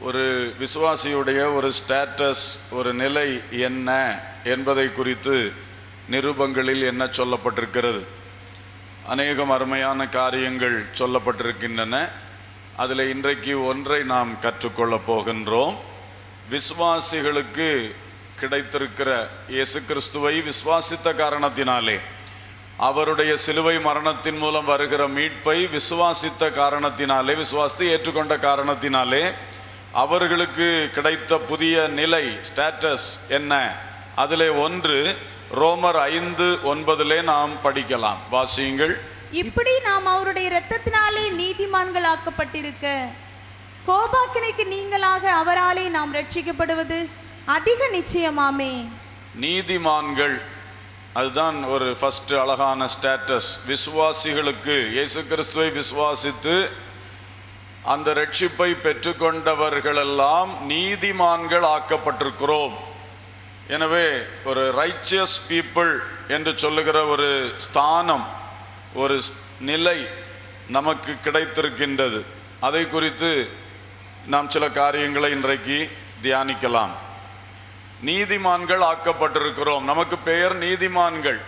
ஒரு விசுவாசியுடைய ஒரு ஸ்டேட்டஸ், ஒரு நிலை என்ன என்பதை குறித்து நிருபங்களில் என்ன சொல்லப்பட்டிருக்கிறது? அநேகம் அருமையான காரியங்கள் சொல்லப்பட்டிருக்கின்றன. அதில் இன்றைக்கு ஒன்றை நாம் கற்றுக்கொள்ளப் போகின்றோம். விசுவாசிகளுக்கு கிடைத்திருக்கிற இயேசு கிறிஸ்துவை விசுவாசித்த காரணத்தினாலே, அவருடைய சிலுவை மரணத்தின் மூலம் வருகிற மீட்பை விசுவாசித்த காரணத்தினாலே, விசுவாசத்தை ஏற்றுக்கொண்ட காரணத்தினாலே அவர்களுக்கு கிடைத்த புதிய நிலை, ஸ்டேட்டஸ் என்ன? அதிலே ஒன்று ரோமர் 5:9 நாம் படிக்கலாம். வாசியுங்கள். இப்படி நாம் அவருடைய இரத்தத்தினாலே நீதிமான்கள் ஆக்கப்பட்டிருக்க, கோபாக்கினைக்கு நீங்களாக அவராலே நாம் ரட்சிக்கப்படுவது அதிக நிச்சயமாமே. நீதிமான்கள், அதுதான் ஒரு ஃபர்ஸ்ட் அழகான ஸ்டேட்டஸ். விசுவாசிகளுக்கு, இயேசு கிறிஸ்துவை விசுவாசித்து அந்த ரட்சிப்பை பெற்றுக்கொண்டவர்களெல்லாம் நீதிமான்கள் ஆக்கப்பட்டிருக்கிறோம். எனவே ஒரு ரைச்சியஸ் பீப்புள் என்று சொல்லுகிற ஒரு ஸ்தானம், ஒரு நிலை நமக்கு கிடைத்திருக்கின்றது. அதை குறித்து நாம் சில காரியங்களை இன்றைக்கு தியானிக்கலாம். நீதிமான்கள் ஆக்கப்பட்டிருக்கிறோம். நமக்கு பெயர் நீதிமான்கள்.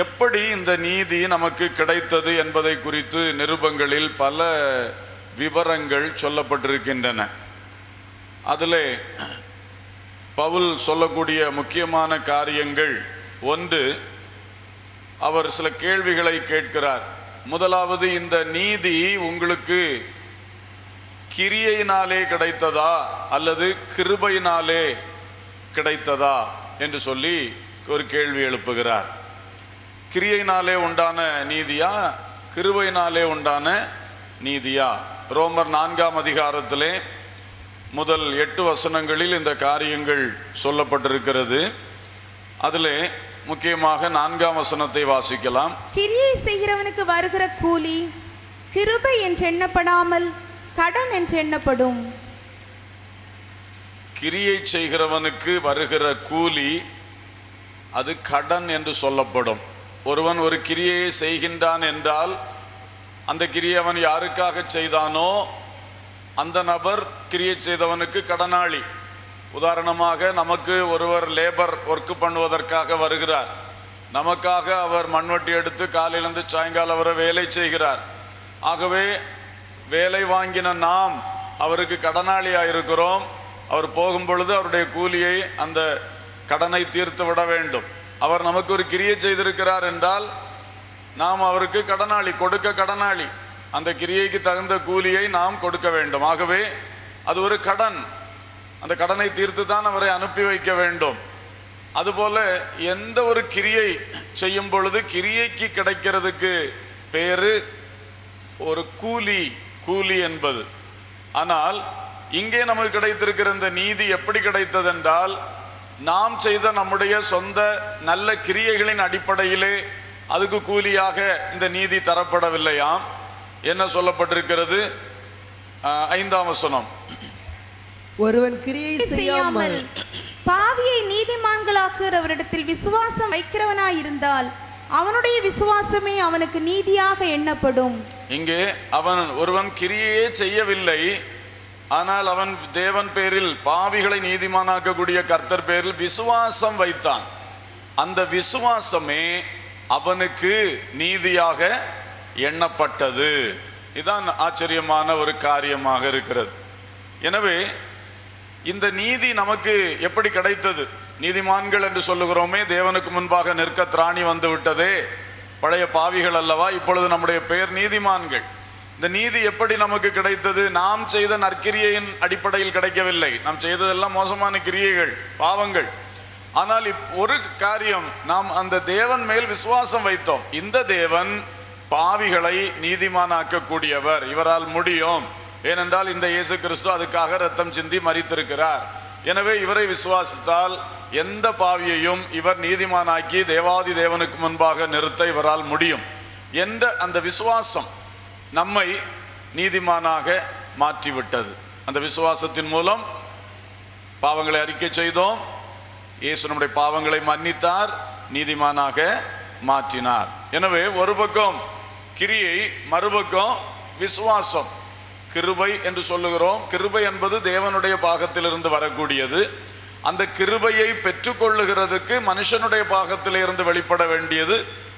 எப்படி இந்த நீதி நமக்கு கிடைத்தது என்பதை குறித்து நிருபங்களில் பல விவரங்கள் சொல்லப்பட்டிருக்கின்றன. அதிலே பவுல் சொல்லக்கூடிய முக்கியமான காரியங்கள், ஒன்று, அவர் சில கேள்விகளை கேட்கிறார். முதலாவது, இந்த நீதி உங்களுக்கு கிரியையினாலே கிடைத்ததா அல்லது கிருபையினாலே கிடைத்ததா என்று சொல்லி ஒரு கேள்வி எழுப்புகிறார். கிரியையினாலே உண்டான நீதியா, கிருபையினாலே உண்டான நீதியா? ரோமர் 4ஆம் அதிகாரத்திலே முதல் 8 வசனங்களில் இந்த காரியங்கள் சொல்லப்பட்டிருக்கிறது. அதிலே முக்கியமாக 4ஆம் வசனத்தை வாசிக்கலாம். கிரியை செய்கிறவனுக்கு வருகிற கூலி கிருபை என்று எண்ணப்படாமல் கடன் என்று எண்ணப்படும். கிரியை செய்கிறவனுக்கு வருகிற கூலி அது கடன் என்று சொல்லப்படும். ஒருவன் ஒரு கிரியையை செய்கின்றான் என்றால் அந்த கிரியை அவன் யாருக்காக செய்தானோ அந்த நபர் கிரியை செய்தவனுக்கு கடனாளி. உதாரணமாக, நமக்கு ஒருவர் லேபர் ஒர்க் பண்ணுவதற்காக வருகிறார். நமக்காக அவர் மண்வெட்டி எடுத்து காலையிலிருந்து சாயங்காலம் வரை வேலை செய்கிறார். ஆகவே வேலை வாங்கின நாம் அவருக்கு கடனாளியாக இருக்கிறோம். அவர் போகும் பொழுது அவருடைய கூலியை, அந்த கடனை தீர்த்து விட வேண்டும். அவர் நமக்கு ஒரு கிரியை செய்திருக்கிறார் என்றால் நாம் அவருக்கு கடனாளி, கொடுக்க கடனாளி. அந்த கிரியைக்கு தகுந்த கூலியை நாம் கொடுக்க வேண்டும். ஆகவே அது ஒரு கடன். அந்த கடனை தீர்த்து தான் அவரை அனுப்பி வைக்க வேண்டும். அதுபோல எந்த ஒரு கிரியை செய்யும் பொழுது கிரியைக்கு கிடைக்கிறதுக்கு பேரு ஒரு கூலி, கூலி என்பது. ஆனால் இங்கே நமக்கு கிடைத்திருக்கிற இந்த நீதி எப்படி கிடைத்தது என்றால், நாம் செய்த நம்முடைய சொந்த நல்ல கிரியைகளின் அடிப்படையிலே அதுக்கு கூலியாக இந்த நீதி தரப்படவில்லையாம். என்ன சொல்லப்பட்டிருக்கிறது? 5ஆம் வசனம். ஒருவன் கிரியை செய்யாமல் பாவியை நீதிமான்களாக்குகிறவரிடத்தில் விசுவாசம் வைக்கிறவனாயிருந்தால் அவனுடைய விசுவாசமே அவனுக்கு நீதியாக எண்ணப்படும். இங்கே ஒருவன் கிரியையே செய்யவில்லை, ஆனால் அவன் தேவன் பேரில், பாவிகளை நீதிமானாக்கக்கூடிய கர்த்தர் பேரில் விசுவாசம் வைத்தான். அந்த விசுவாசமே அவனுக்கு நீதியாக எண்ணப்பட்டது. இதுதான் ஆச்சரியமான ஒரு காரியமாக இருக்கிறது. எனவே இந்த நீதி நமக்கு எப்படி கிடைத்தது? நீதிமான்கள் என்று சொல்லுகிறோமே, தேவனுக்கு முன்பாக நிற்க திராணி வந்து விட்டதே, பழைய பாவிகள் அல்லவா, இப்பொழுது நம்முடைய பெயர் நீதிமான்கள். இந்த நீதி எப்படி நமக்கு கிடைத்தது? நாம் செய்த நற்கிரியையின் அடிப்படையில் கிடைக்கவில்லை. நாம் செய்ததெல்லாம் மோசமான கிரியைகள், பாவங்கள். ஆனால் ஒரு காரியம், நாம் அந்த தேவன் மேல் விசுவாசம் வைத்தோம். இந்த தேவன் பாவிகளை நீதிமானாக்கக்கூடியவர், இவரால் முடியும். ஏனென்றால் இந்த இயேசு கிறிஸ்து அதுக்காக இரத்தம் சிந்தி மரித்திருக்கிறார். எனவே இவரை விசுவாசித்தால் எந்த பாவியையும் இவர் நீதிமானாக்கி தேவாதி தேவனுக்கு முன்பாக நிறுத்த இவரால் முடியும் என்ற அந்த விசுவாசம் நம்மை நீதிமானாக மாற்றிவிட்டது. அந்த விசுவாசத்தின் மூலம் பாவங்களை அறிக்கை செய்தோம். இயேசு நம்முடைய பாவங்களை மன்னித்தார், நீதிமானாக மாற்றினார். எனவே ஒரு பக்கம் கிரியை, மறுபக்கம் விசுவாசம். கிருபை என்று சொல்லுகிறோம். கிருபை என்பது தேவனுடைய பாகத்திலிருந்து வரக்கூடியது. அந்த கிருபையை பெற்றுக்கொள்ளுகிறதுக்கு மனுஷனுடைய பாகத்திலிருந்து வெளிப்பட வேண்டியது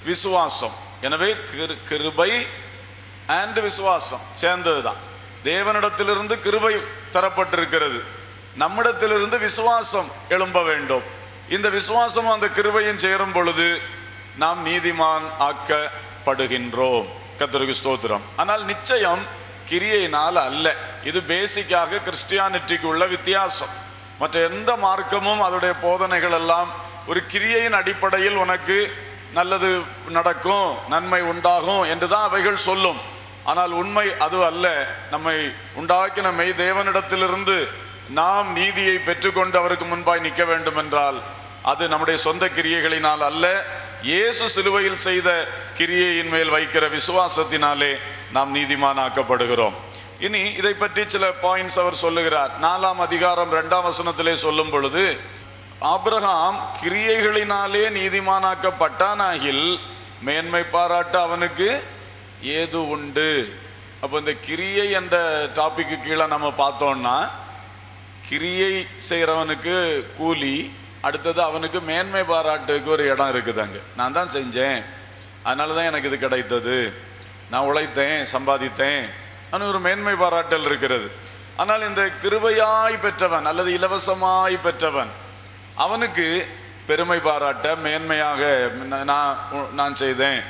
விசுவாசம். எனவே கிருபை அண்ட் விசுவாசம் சேர்ந்ததுதான். தேவனிடத்திலிருந்து கிருபை தரப்பட்டிருக்கிறது, நம்மிடத்திலிருந்து விசுவாசம் எழும்ப வேண்டும். இந்த விசுவாசம் அந்த கிருபையும் சேரும் பொழுது நாம் நீதிமான் ஆக்கப்படுகின்றோம். கர்த்தருக்கு ஸ்தோத்திரம். ஆனால் நிச்சயம் கிரியையினால் அல்ல. இது பேசிக்காக கிறிஸ்டியானிட்டிக்கு உள்ள வித்தியாசம். மற்ற எந்த மார்க்கமும் அதோடைய போதனைகள் எல்லாம் ஒரு கிரியையின் அடிப்படையில் உனக்கு நல்லது நடக்கும், நன்மை உண்டாகும் என்றுதான் அவைகள் சொல்லும். ஆனால் உண்மை அது அல்ல. நம்மை உண்டாக்கின மெய் தேவனிடத்திலிருந்து நாம் நீதியை பெற்றுக்கொண்டு அவருக்கு முன்பாய் நிற்க வேண்டும் என்றால் அது நம்முடைய சொந்த கிரியைகளினால் அல்ல, இயேசு சிலுவையில் செய்த கிரியையின் மேல் வைக்கிற விசுவாசத்தினாலே நாம் நீதிமானாக்கப்படுகிறோம். இனி இதை பற்றி சில பாயிண்ட்ஸ் அவர் சொல்லுகிறார். 4ஆம் அதிகாரம் 2ஆம் வசனத்திலே சொல்லும் பொழுது, ஆபிரகாம் கிரியைகளினாலே நீதிமானாக்கப்பட்டானாகில் மேன்மை பாராட்ட அவனுக்கு ஏது உண்டு. அப்போ இந்த கிரியை என்ற டாபிக்கு கீழே நம்ம பார்த்தோம்னா, கிரியை செய்கிறவனுக்கு கூலி, அடுத்தது அவனுக்கு மேன்மை பாராட்டுக்கு ஒரு இடம் இருக்குது. அங்கே நான் தான் செஞ்சேன், அதனால தான் எனக்கு இது கிடைத்தது, நான் உழைத்தேன், சம்பாதித்தேன், ஆனால் ஒரு மேன்மை பாராட்டல் இருக்கிறது. ஆனால் இந்த கிருபையாய் பெற்றவன் அல்லது இலவசமாய் பெற்றவன், அவனுக்கு பெருமை பாராட்ட, மேன்மையாக நான் செய்தேன்,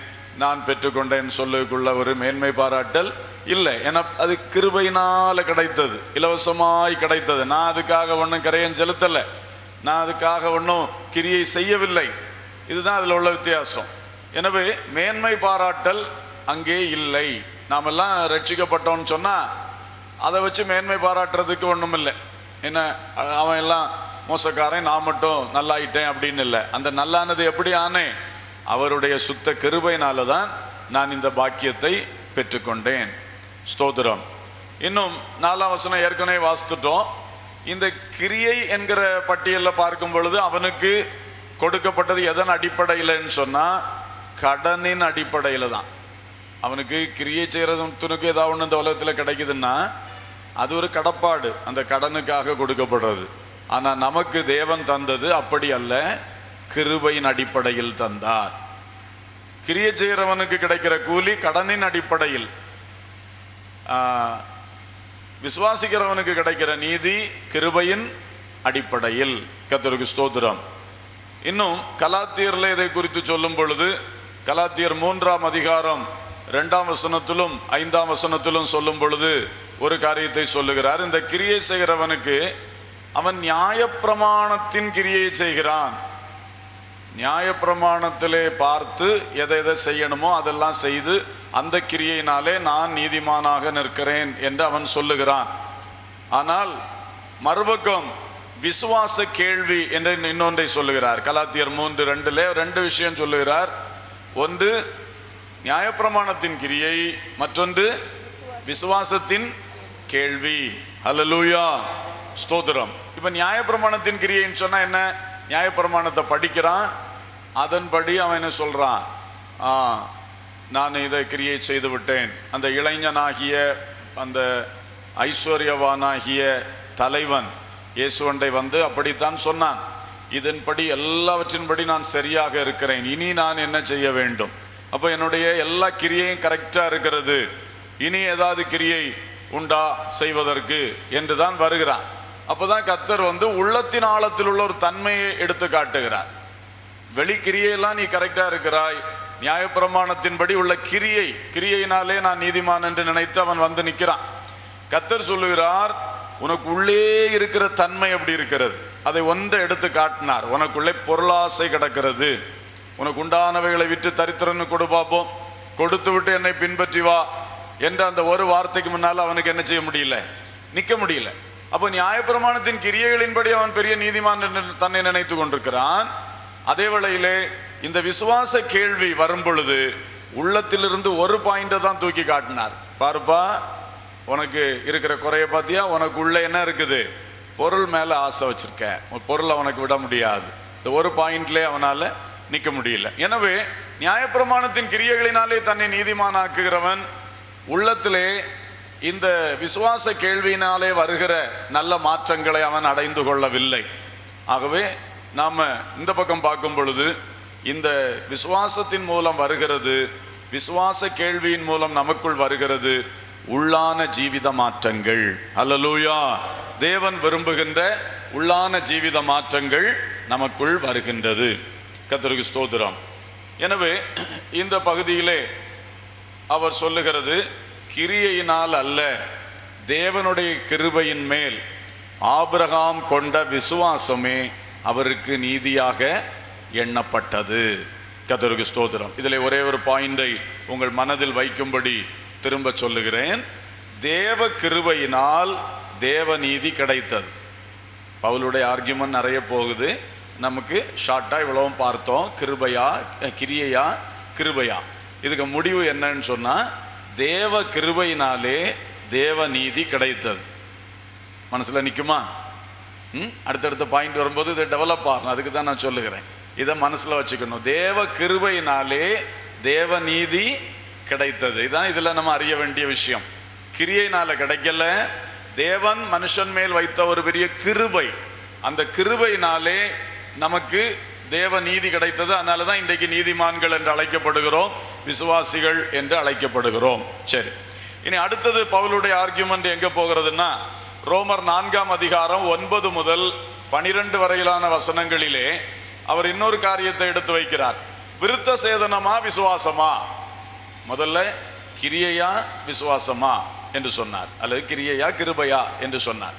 நான் பெற்றுக்கொண்டேன் சொல்லுக்குள்ள ஒரு மேன்மை பாராட்டல் இல்லை. ஏன்னா அது கிருபையினால கிடைத்தது, இலவசமாய் கிடைத்தது. நான் அதுக்காக ஒன்றும் கரையன் செலுத்தலை, நான் அதுக்காக ஒன்றும் கிரியை செய்யவில்லை. இதுதான் அதில் உள்ள வித்தியாசம். எனவே மேன்மை பாராட்டல் அங்கே இல்லை. நாமெல்லாம் ரட்சிக்கப்பட்டோன்னு சொன்னால் அதை வச்சு மேன்மை பாராட்டுறதுக்கு ஒன்றும் இல்லை. என்ன அவன் எல்லாம் மோசக்காரன், நான் மட்டும் நல்லாயிட்டேன் அப்படின்னு இல்லை. அந்த நல்லானது எப்படி ஆனேன்? அவருடைய சுத்த கிருபையினால தான் நான் இந்த பாக்கியத்தை பெற்றுக்கொண்டேன். ஸ்தோத்திரம். இன்னும் 4ஆம் வசனம் ஏற்கனவே வாசித்துட்டோம். இந்த கிரியை என்கிற பட்டியலில் பார்க்கும் பொழுது அவனுக்கு கொடுக்கப்பட்டது எதன் அடிப்படையில்னு சொன்னால் கடனின் அடிப்படையில் தான். அவனுக்கு கிரியை செய்கிறதுக்கு ஏதாவது ஒன்று இந்த உலகத்தில் கிடைக்குதுன்னா அது ஒரு கடப்பாடு, அந்த கடனுக்காக கொடுக்கப்படுறது. ஆனால் நமக்கு தேவன் தந்தது அப்படி அல்ல, கிருபையின் அடிப்படையில் தந்தார். கிரியை செய்கிறவனுக்கு கிடைக்கிற கூலி கடனின் அடிப்படையில், விசுவாசிக்கிறவனுக்கு கிடைக்கிற நீதி கிருபையின் அடிப்படையில். கர்த்தருக்கு ஸ்தோத்திரம். இன்னும் கலாத்தியர்ல இதை குறித்து சொல்லும் பொழுது, கலாத்தியர் 3ஆம் அதிகாரம் 2ஆம் வசனத்திலும் 5ஆம் வசனத்திலும் சொல்லும் பொழுது ஒரு காரியத்தை சொல்லுகிறார். இந்த கிரியை செய்கிறவனுக்கு அவன் நியாயப்பிரமாணத்தின் கிரியை செய்கிறான். நியாயப்பிரமாணத்திலே பார்த்து எதை எதை செய்யணுமோ அதெல்லாம் செய்து அந்த கிரியையினாலே நான் நீதிமானாக நிற்கிறேன் என்று அவன் சொல்லுகிறான். ஆனால் மறுபக்கம் விசுவாச கேள்வி என்று இன்னொன்றை சொல்லுகிறார். கலாத்தியர் 3:2 2 விஷயம் சொல்லுகிறார். ஒன்று நியாயப்பிரமாணத்தின் கிரியை, மற்றொன்று விசுவாசத்தின் கேள்வி. ஹல்லேலூயா, ஸ்தோத்திரம். இப்ப நியாயப்பிரமாணத்தின் கிரியைன்னு சொன்னா என்ன? நியாயப்பிரமாணத்தை படிக்கிறான், அதன்படி அவன் என்ன சொல்றான்? நான் இதை கிரியை செய்து விட்டேன். அந்த இளைஞனாகிய அந்த ஐஸ்வர்யவானாகிய தலைவன் இயேசுவண்டை வந்து அப்படித்தான் சொன்னான், இதன்படி எல்லாவற்றின்படி நான் சரியாக இருக்கிறேன், இனி நான் என்ன செய்ய வேண்டும்? அப்போ என்னுடைய எல்லா கிரியையும் கரெக்டா இருக்கிறது, இனி ஏதாவது கிரியை உண்டா செய்வதற்கு என்று தான் வருகிறான். அப்போதான் கர்த்தர் வந்து உள்ளத்தின் ஆழத்தில் உள்ள ஒரு தன்மையை எடுத்து காட்டுகிறார். வெளிக்கிரியெல்லாம் நீ கரெக்டா இருக்கிறாய், நியாயப்பிரமாணத்தின்படி உள்ள கிரியையினாலே நான் நீதிமான் என்று நினைத்து அவன் வந்து நிற்கிறான். கர்த்தர் சொல்லுகிறார், உனக்கு உள்ளே இருக்கிற தன்மை எப்படி இருக்கிறது அதை ஒன்றை எடுத்து காட்டினார். உனக்குள்ளே பொருளாசை கிடக்கிறது, உனக்கு உண்டானவைகளை விட்டு தரித்திரன்னு கொடு பார்ப்போம், கொடுத்து விட்டு என்னை பின்பற்றி வா என்ற அந்த ஒரு வார்த்தைக்கு முன்னால் அவனுக்கு என்ன செய்ய முடியல? நிற்க முடியல. அப்போ நியாயப்பிரமாணத்தின் கிரியைகளின்படி அவன் பெரிய நீதிமான் என்று தன்னை நினைத்து கொண்டிருக்கிறான். அதே வேளையிலே இந்த விசுவாச கேள்வி வரும் பொழுது உள்ளத்திலிருந்து ஒரு பாயிண்டை தான் தூக்கி காட்டினார். பாருப்பா, உனக்கு இருக்கிற குறைய பார்த்தியா? உனக்கு உள்ள என்ன இருக்குது? பொருள் மேல ஆசை வச்சிருக்க, பொருளை அவனுக்கு விட முடியாது. இந்த ஒரு பாயிண்ட்லேயே அவனால நிற்க முடியல. எனவே நியாயப்பிரமாணத்தின் கிரியைகளினாலே தன்னை நீதிமானாக்குகிறவன் உள்ளத்திலே இந்த விசுவாச கேள்வியினாலே வருகிற நல்ல மாற்றங்களை அவன் அடைந்து கொள்ளவில்லை. ஆகவே நாம இந்த பக்கம் பார்க்கும் பொழுது இந்த விசுவாசத்தின் மூலம் வருகிறது, விசுவாச கேள்வியின் மூலம் நமக்குள் வருகிறது உள்ளான ஜீவித மாற்றங்கள். அல்லேலூயா. தேவன் விரும்புகின்ற உள்ளான ஜீவித மாற்றங்கள் நமக்குள் வருகின்றது. கர்த்தருக்கு ஸ்தோத்திரம். எனவே இந்த பகுதியிலே அவர் சொல்லுகிறது, கிரியையினால் அல்ல, தேவனுடைய கிருபையின் மேல் ஆபிரகாம் கொண்ட விசுவாசமே அவருக்கு நீதியாக எண்ணப்பட்டது. கர்த்தருக்கு ஸ்தோத்திரம். இதில் ஒரே ஒரு பாயிண்டை உங்கள் மனதில் வைக்கும்படி திரும்ப சொல்லுகிறேன். தேவ கிருபையினால் தேவ நீதி கிடைத்தது. பவுலுடைய ஆர்கியூமெண்ட் நிறைய போகுது, நமக்கு ஷார்ட்டாக இவ்வளவும் பார்த்தோம். கிருபையா கிரியையா கிருபையா, இதுக்கு முடிவு என்னன்னு சொன்னால் தேவ கிருபையினாலே தேவ நீதி கிடைத்தது. மனசில் நிற்குமா? அடுத்தடுத்த பாயிண்ட் வரும்போது இது டெவலப் ஆகும். அதுக்கு தான் நான் சொல்லுகிறேன், இதை மனசில் வச்சுக்கணும். தேவ கிருபையினாலே தேவ நீதி கிடைத்தது. இதுதான் இதில் நம்ம அறிய வேண்டிய விஷயம். கிரியையினால கிடைக்கல, தேவன் மனுஷன் மேல் வைத்த ஒரு பெரிய கிருபை, அந்த கிருபையினாலே நமக்கு தேவ நீதி கிடைத்தது. அதனால தான் இன்றைக்கு நீதிமான்கள் என்று அழைக்கப்படுகிறோம், விசுவாசிகள் என்று அழைக்கப்படுகிறோம். சரி, இனி அடுத்தது பவுலுடைய ஆர்கியூமெண்ட் எங்க போகிறதுன்னா, ரோமர் 4ஆம் அதிகாரம் 9 முதல் 12 வரையிலான வசனங்களிலே அவர் இன்னொரு காரியத்தை எடுத்து வைக்கிறார். விருத்த சேதனமா விசுவாசமா? முதல்ல கிரியையா விசுவாசமா என்று சொன்னார், அல்லது கிரியையா கிருபையா என்று சொன்னார்.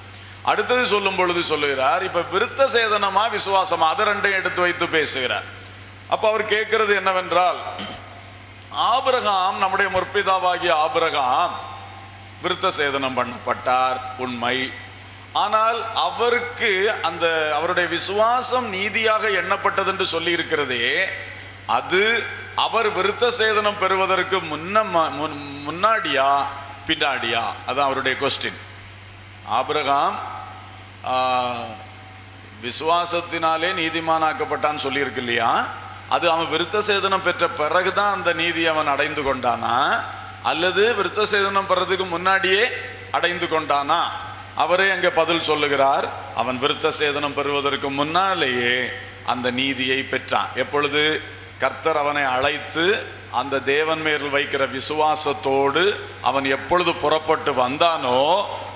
அடுத்தது சொல்லும் பொழுது சொல்லுகிறார், இப்ப விருத்த சேதனமா விசுவாசமா, அதை ரெண்டையும் எடுத்து வைத்து பேசுகிறார். அப்ப அவர் கேட்கிறது என்னவென்றால், ஆபிரகாம், நம்முடைய முற்பிதாவாகிய ஆபிரகாம் விருத்த சேதனம் பண்ணப்பட்டார், உண்மை. ஆனால் அவருக்கு அந்த அவருடைய விசுவாசம் நீதியாக எண்ணப்பட்டது என்று சொல்லி இருக்கிறதே, அது அவர் விருத்த சேதனம் பெறுவதற்கு முன்னாடியா பின்னாடியா? அதான் அவருடைய கொஸ்டின். ஆபிரகாம் விசுவாசத்தினாலே நீதிமானாக்கப்பட்டான்னு சொல்லியிருக்கு இல்லையா, அது அவன் விருத்த சேதனம் பெற்ற பிறகுதான் அந்த நீதி அவன் அடைந்து கொண்டானா, அல்லது விருத்த சேதனம் பெறதுக்கு முன்னாடியே அடைந்து கொண்டானா? அவரே அங்கே பதில் சொல்லுகிறார், அவன் விருத்த சேதனம் பெறுவதற்கு முன்னாலேயே அந்த நீதியை பெற்றான். எப்பொழுது கர்த்தர் அவனை அழைத்து அந்த தேவன் மேல் வைக்கிற விசுவாசத்தோடு அவன் எப்பொழுது புறப்பட்டு வந்தானோ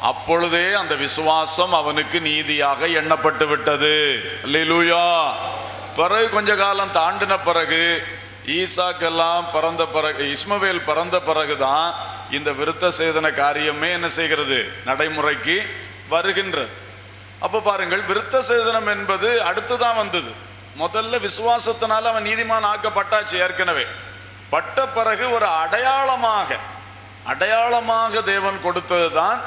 அப்பொழுதே அந்த விசுவாசம் அவனுக்கு நீதியாக எண்ணப்பட்டு விட்டது. அல்லேலூயா. பிறகு கொஞ்ச காலம் தாண்டின பிறகு, ஈசாக்கெல்லாம் பிறந்த பிறகு, இஸ்மவேல் பிறந்த பிறகுதான் இந்த விருத்த சேதன காரியமே என்ன செய்கிறது, நடைமுறைக்கு வருகின்றது. அப்போ பாருங்கள், விருத்த சேதனம் என்பது அடுத்துதான் வந்தது. முதல்ல விசுவாசத்தினால அவன் நீதிமான் ஆக்கப்பட்டாச்சு, ஏற்கனவே பட்ட பிறகு ஒரு அடையாளமாக தேவன் கொடுத்தது தான்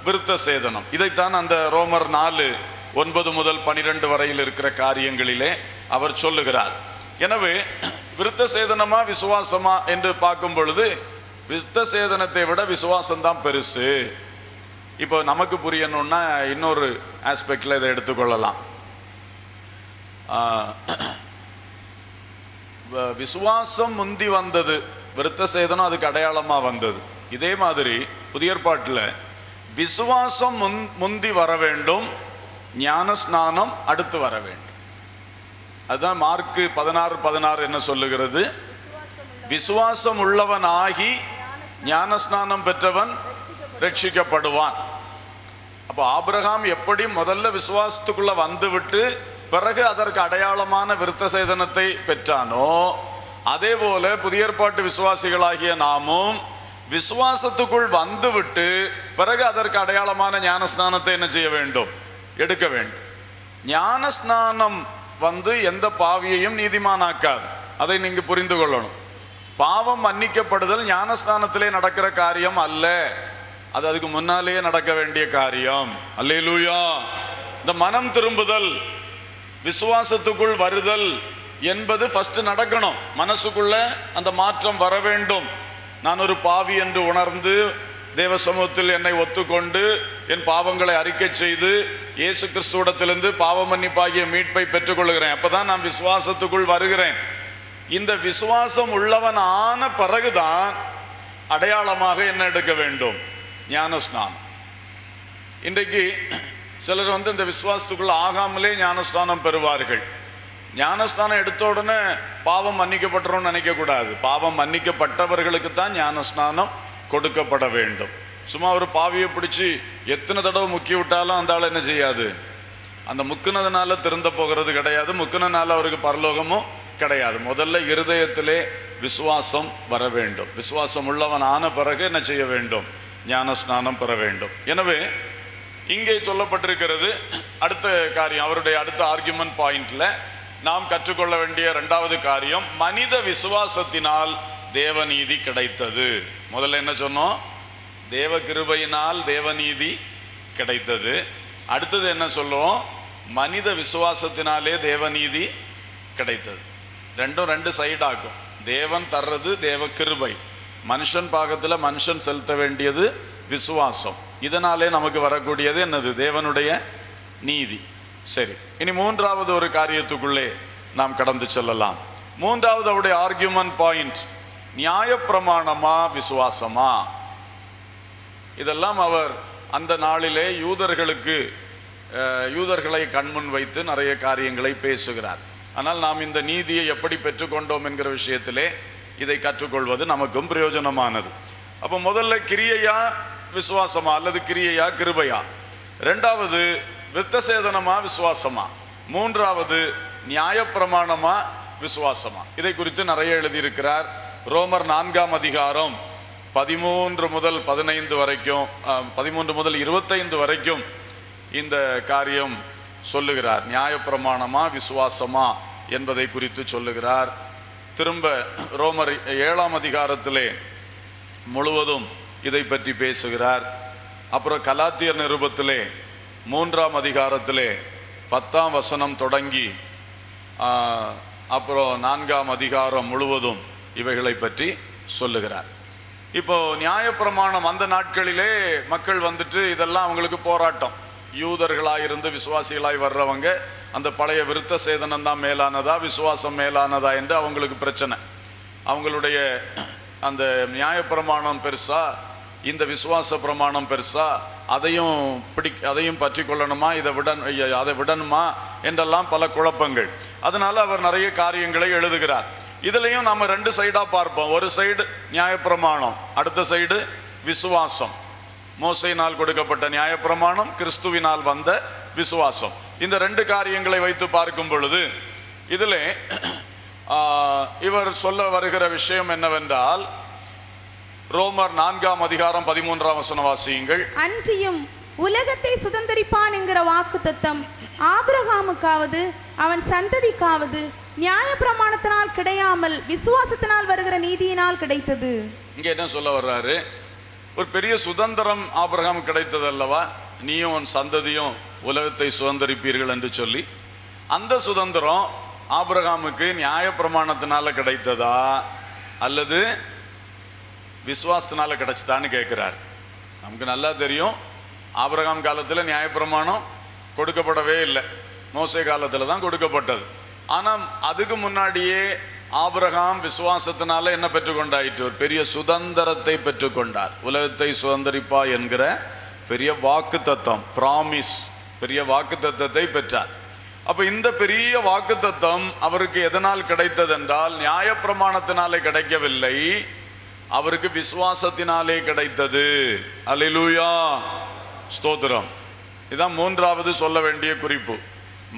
விருத்த சேதனம். இதைத்தான் அந்த ரோமர் 4:9 முதல் 12 வரையில் இருக்கிற காரியங்களிலே அவர் சொல்லுகிறார். எனவே விருத்த சேதனமா விசுவாசமா என்று பார்க்கும் பொழுது, விருத்த சேதனத்தை விட விசுவாசம் தான் பெருசு. இப்போ நமக்கு புரியணும்னா இன்னொரு ஆஸ்பெக்ட்ல இதை எடுத்துக்கொள்ளலாம். விசுவாசம் முந்தி வந்தது, விருத்த சேதனம் அதுக்கு அடையாளமா வந்தது. இதே மாதிரி புதிய ஏற்பாட்டில் விசுவாசம் முந்தி வர வேண்டும், ஞான ஸ்நானம் அடுத்து வர வேண்டும். அதுதான் மார்க்கு 16:16 என்ன சொல்லுகிறது, விசுவாசம் உள்ளவன் ஆகி ஞான ஸ்நானம் பெற்றவன் ரட்சிக்கப்படுவான். அப்போ ஆபிரகாம் எப்படி முதல்ல விசுவாசத்துக்குள்ள வந்துவிட்டு பிறகு அதற்கு அடையாளமான விருத்த சேதனத்தை பெற்றானோ, அதே போல புதிய ஏற்பாட்டு விசுவாசிகளாகிய நாமும் விசுவாசத்துக்குள் வந்துவிட்டு பிறகு அதற்கு அடையாளமான ஞான ஸ்நானத்தை என்ன செய்ய வேண்டும், எடுக்க வேண்டும். ஞான ஸ்நானம் எந்த பாவியையும் நீதிமானாக்காது, அதை நீங்க புரிந்து கொள்ளணும். பாவம் மன்னிக்கப்படுதல் ஞானஸ்நானத்திலே நடக்கிற காரியம் அல்ல, அது அதுக்கு முன்னாலேயே நடக்க வேண்டிய காரியம். அல்லேலூயா. இந்த மனம் திரும்புதல், விசுவாசத்துக்குள் வருதல் என்பது ஃபர்ஸ்ட் நடக்கணும். மனசுக்குள்ள அந்த மாற்றம் வர வேண்டும். நான் ஒரு பாவி என்று உணர்ந்து தேவ சமூகத்தில் என்னை ஒத்துக்கொண்டு என் பாவங்களை அறிக்கை செய்து இயேசு கிறிஸ்துவிடத்திலிருந்து பாவ மன்னிப்பாகிய மீட்பை பெற்றுக்கொள்கிறேன். அப்பதான் நான் விசுவாசத்துக்குள் வருகிறேன். இந்த விசுவாசம் உள்ளவன் ஆன பிறகுதான் அடையாளமாக என்ன எடுக்க வேண்டும், ஞானஸ்நானம். இன்றைக்கு சிலர் இந்த விசுவாசத்துக்குள்ள ஆகாமலே ஞானஸ்நானம் பெறுவார்கள். ஞானஸ்நானம் எடுத்த உடனே பாவம் மன்னிக்கப்பட்டுரும் நினைக்கக்கூடாது. பாவம் மன்னிக்கப்பட்டவர்களுக்கு தான் ஞானஸ்நானம் கொடுக்கப்பட வேண்டும். சும்மா ஒரு பாவியை பிடிச்சி எத்தனை தடவை முக்கி விட்டாலும் அந்த ஆள் என்ன செய்யாது, அந்த முக்குனதுனால திருந்த போகிறது கிடையாது, முக்குனதுனால அவருக்கு பரலோகமும் கிடையாது. முதல்ல இருதயத்திலே விசுவாசம் வர வேண்டும். விசுவாசம் உள்ளவன் ஆன பிறகு என்ன செய்ய வேண்டும், ஞானஸ்நானம் பெற வேண்டும். எனவே இங்கே சொல்லப்பட்டிருக்கிறது அடுத்த காரியம், அவருடைய அடுத்த ஆர்குமெண்ட் பாயிண்ட்ல நாம் கற்றுக்கொள்ள வேண்டிய இரண்டாவது காரியம், மனித விசுவாசத்தினால் தேவநீதி கிடைத்தது. முதல்ல என்ன சொன்னோம், தேவ கிருபையினால் தேவநீதி கிடைத்தது. அடுத்தது என்ன சொல்லுவோம், மனித விசுவாசத்தினாலே தேவநீதி கிடைத்தது. ரெண்டும் ரெண்டு சைடாகும். தேவன் தர்றது தேவ கிருபை, மனுஷன் பாகத்தில் மனுஷன் செலுத்த வேண்டியது விசுவாசம். இதனாலே நமக்கு வரக்கூடியது என்னது, தேவனுடைய நீதி. சரி, இனி மூன்றாவது ஒரு காரியத்துக்குள்ளே நாம் கடந்து செல்லலாம். மூன்றாவது அவருடைய ஆர்கியூமெண்ட் பாயிண்ட், நியாயப்பிரமாணமா விசுவாசமா? இதெல்லாம் அவர் அந்த நாளிலே யூதர்களை கண்முன் வைத்து நிறைய காரியங்களை பேசுகிறார். ஆனால் நாம் இந்த நீதியை எப்படி பெற்றுக்கொண்டோம் என்கிற விஷயத்திலே இதை கற்றுக்கொள்வது நமக்கும் பிரயோஜனமானது. அப்போ முதல்ல கிரியையா விசுவாசமா அல்லது கிரியையா கிருபையா? ரெண்டாவது விருத்தசேதனமா விசுவாசமா? மூன்றாவது நியாயப்பிரமாணமா விசுவாசமா? இதை குறித்து நிறைய எழுதியிருக்கிறார். ரோமர் 4ஆம் அதிகாரம் 13 முதல் 15 வரைக்கும், 13 முதல் 25 வரைக்கும் இந்த காரியம் சொல்லுகிறார். நியாயப்பிரமாணமா விசுவாசமா என்பதை குறித்து சொல்லுகிறார். திரும்ப ரோமர் 7ஆம் அதிகாரத்திலே முழுவதும் இதை பற்றி பேசுகிறார். அப்புறம் கலாத்தியர் நிருபத்திலே 3ஆம் அதிகாரத்திலே 10ஆம் வசனம் தொடங்கி அப்புறம் 4ஆம் அதிகாரம் முழுவதும் இவைகளை பற்றி சொல்லுகிறார். இப்போ நியாயப்பிரமாணம் அந்த நாட்களிலே மக்கள் இதெல்லாம் அவங்களுக்கு போராட்டம். யூதர்களாயிருந்து விசுவாசிகளாய் வர்றவங்க அந்த பழைய விருத்த சேதனம் தான் மேலானதா விசுவாசம் மேலானதா என்று அவங்களுக்கு பிரச்சனை. அவங்களுடைய அந்த நியாயப்பிரமாணம் பெருசா, இந்த விசுவாச பிரமாணம் பெருசா, அதையும் பற்றி கொள்ளணுமா, அதை விடணுமா என்றெல்லாம் பல குழப்பங்கள். அதனால அவர் நிறைய காரியங்களை எழுதுகிறார். இதுலையும் நம்ம ரெண்டு சைடா பார்ப்போம். ஒரு சைடு நியாயப்பிரமாணம், அடுத்த சைடு விசுவாசம். மோசையினால் கொடுக்கப்பட்ட நியாயப்பிரமாணம், கிறிஸ்துவினால் வந்த விசுவாசம். இந்த ரெண்டு காரியங்களை வைத்து பார்க்கும் பொழுது இதில் இவர் சொல்ல வருகிற விஷயம் என்னவென்றால், ரோமர் 4ஆம் அதிகாரம் 13ஆம் வசனம் வாசியுங்கள். அன்றியும் உலகத்தை சுதந்தரிப்பான் என்கிற வாக்குத்தத்தம் ஆபிரகாமுக்காவது அவன் சந்ததிக்காவது நியாயப்பிரமாணத்தினால் கிடையாமல் விசுவாசத்தினால் வருகிற நீதியினால் கிடைத்தது. இங்க என்ன சொல்ல வர்றாரு, ஒரு பெரிய சுதந்திரம் ஆபிரகாம் கிடைத்தது அல்லவா, நீயும் உன் சந்ததியும் உலகத்தை சுதந்தரிப்பீர்கள் என்று சொல்லி, அந்த சுதந்திரம் ஆபிரகாமுக்கு நியாயப்பிரமாணத்தினால கிடைத்ததா அல்லது விசுவாசத்தினால கிடைச்சதான்னு கேட்கிறார். நமக்கு நல்லா தெரியும், ஆபிரகாம் காலத்தில் நியாயப்பிரமாணம் கொடுக்கப்படவே இல்லை, மோசே காலத்தில் தான் கொடுக்கப்பட்டது. ஆனால் அதுக்கு முன்னாடியே ஆபிரகாம் விசுவாசத்தினால என்ன பெற்றுக்கொண்டாயிற்று, ஒரு பெரிய சுதந்திரத்தை பெற்றுக்கொண்டார். உலகத்தை சுதந்திரிப்பா என்கிற பெரிய வாக்கு தத்தம், ப்ராமிஸ், பெரிய வாக்கு தத்தத்தை பெற்றார். அப்ப இந்த பெரிய வாக்கு தத்தம் அவருக்கு எதனால் கிடைத்தது என்றால், நியாயப்பிரமாணத்தினாலே கிடைக்கவில்லை, அவருக்கு விசுவாசத்தினாலே கிடைத்தது. அல்லேலூயா, ஸ்தோத்திரம். இதான் மூன்றாவது சொல்ல வேண்டிய குறிப்பு.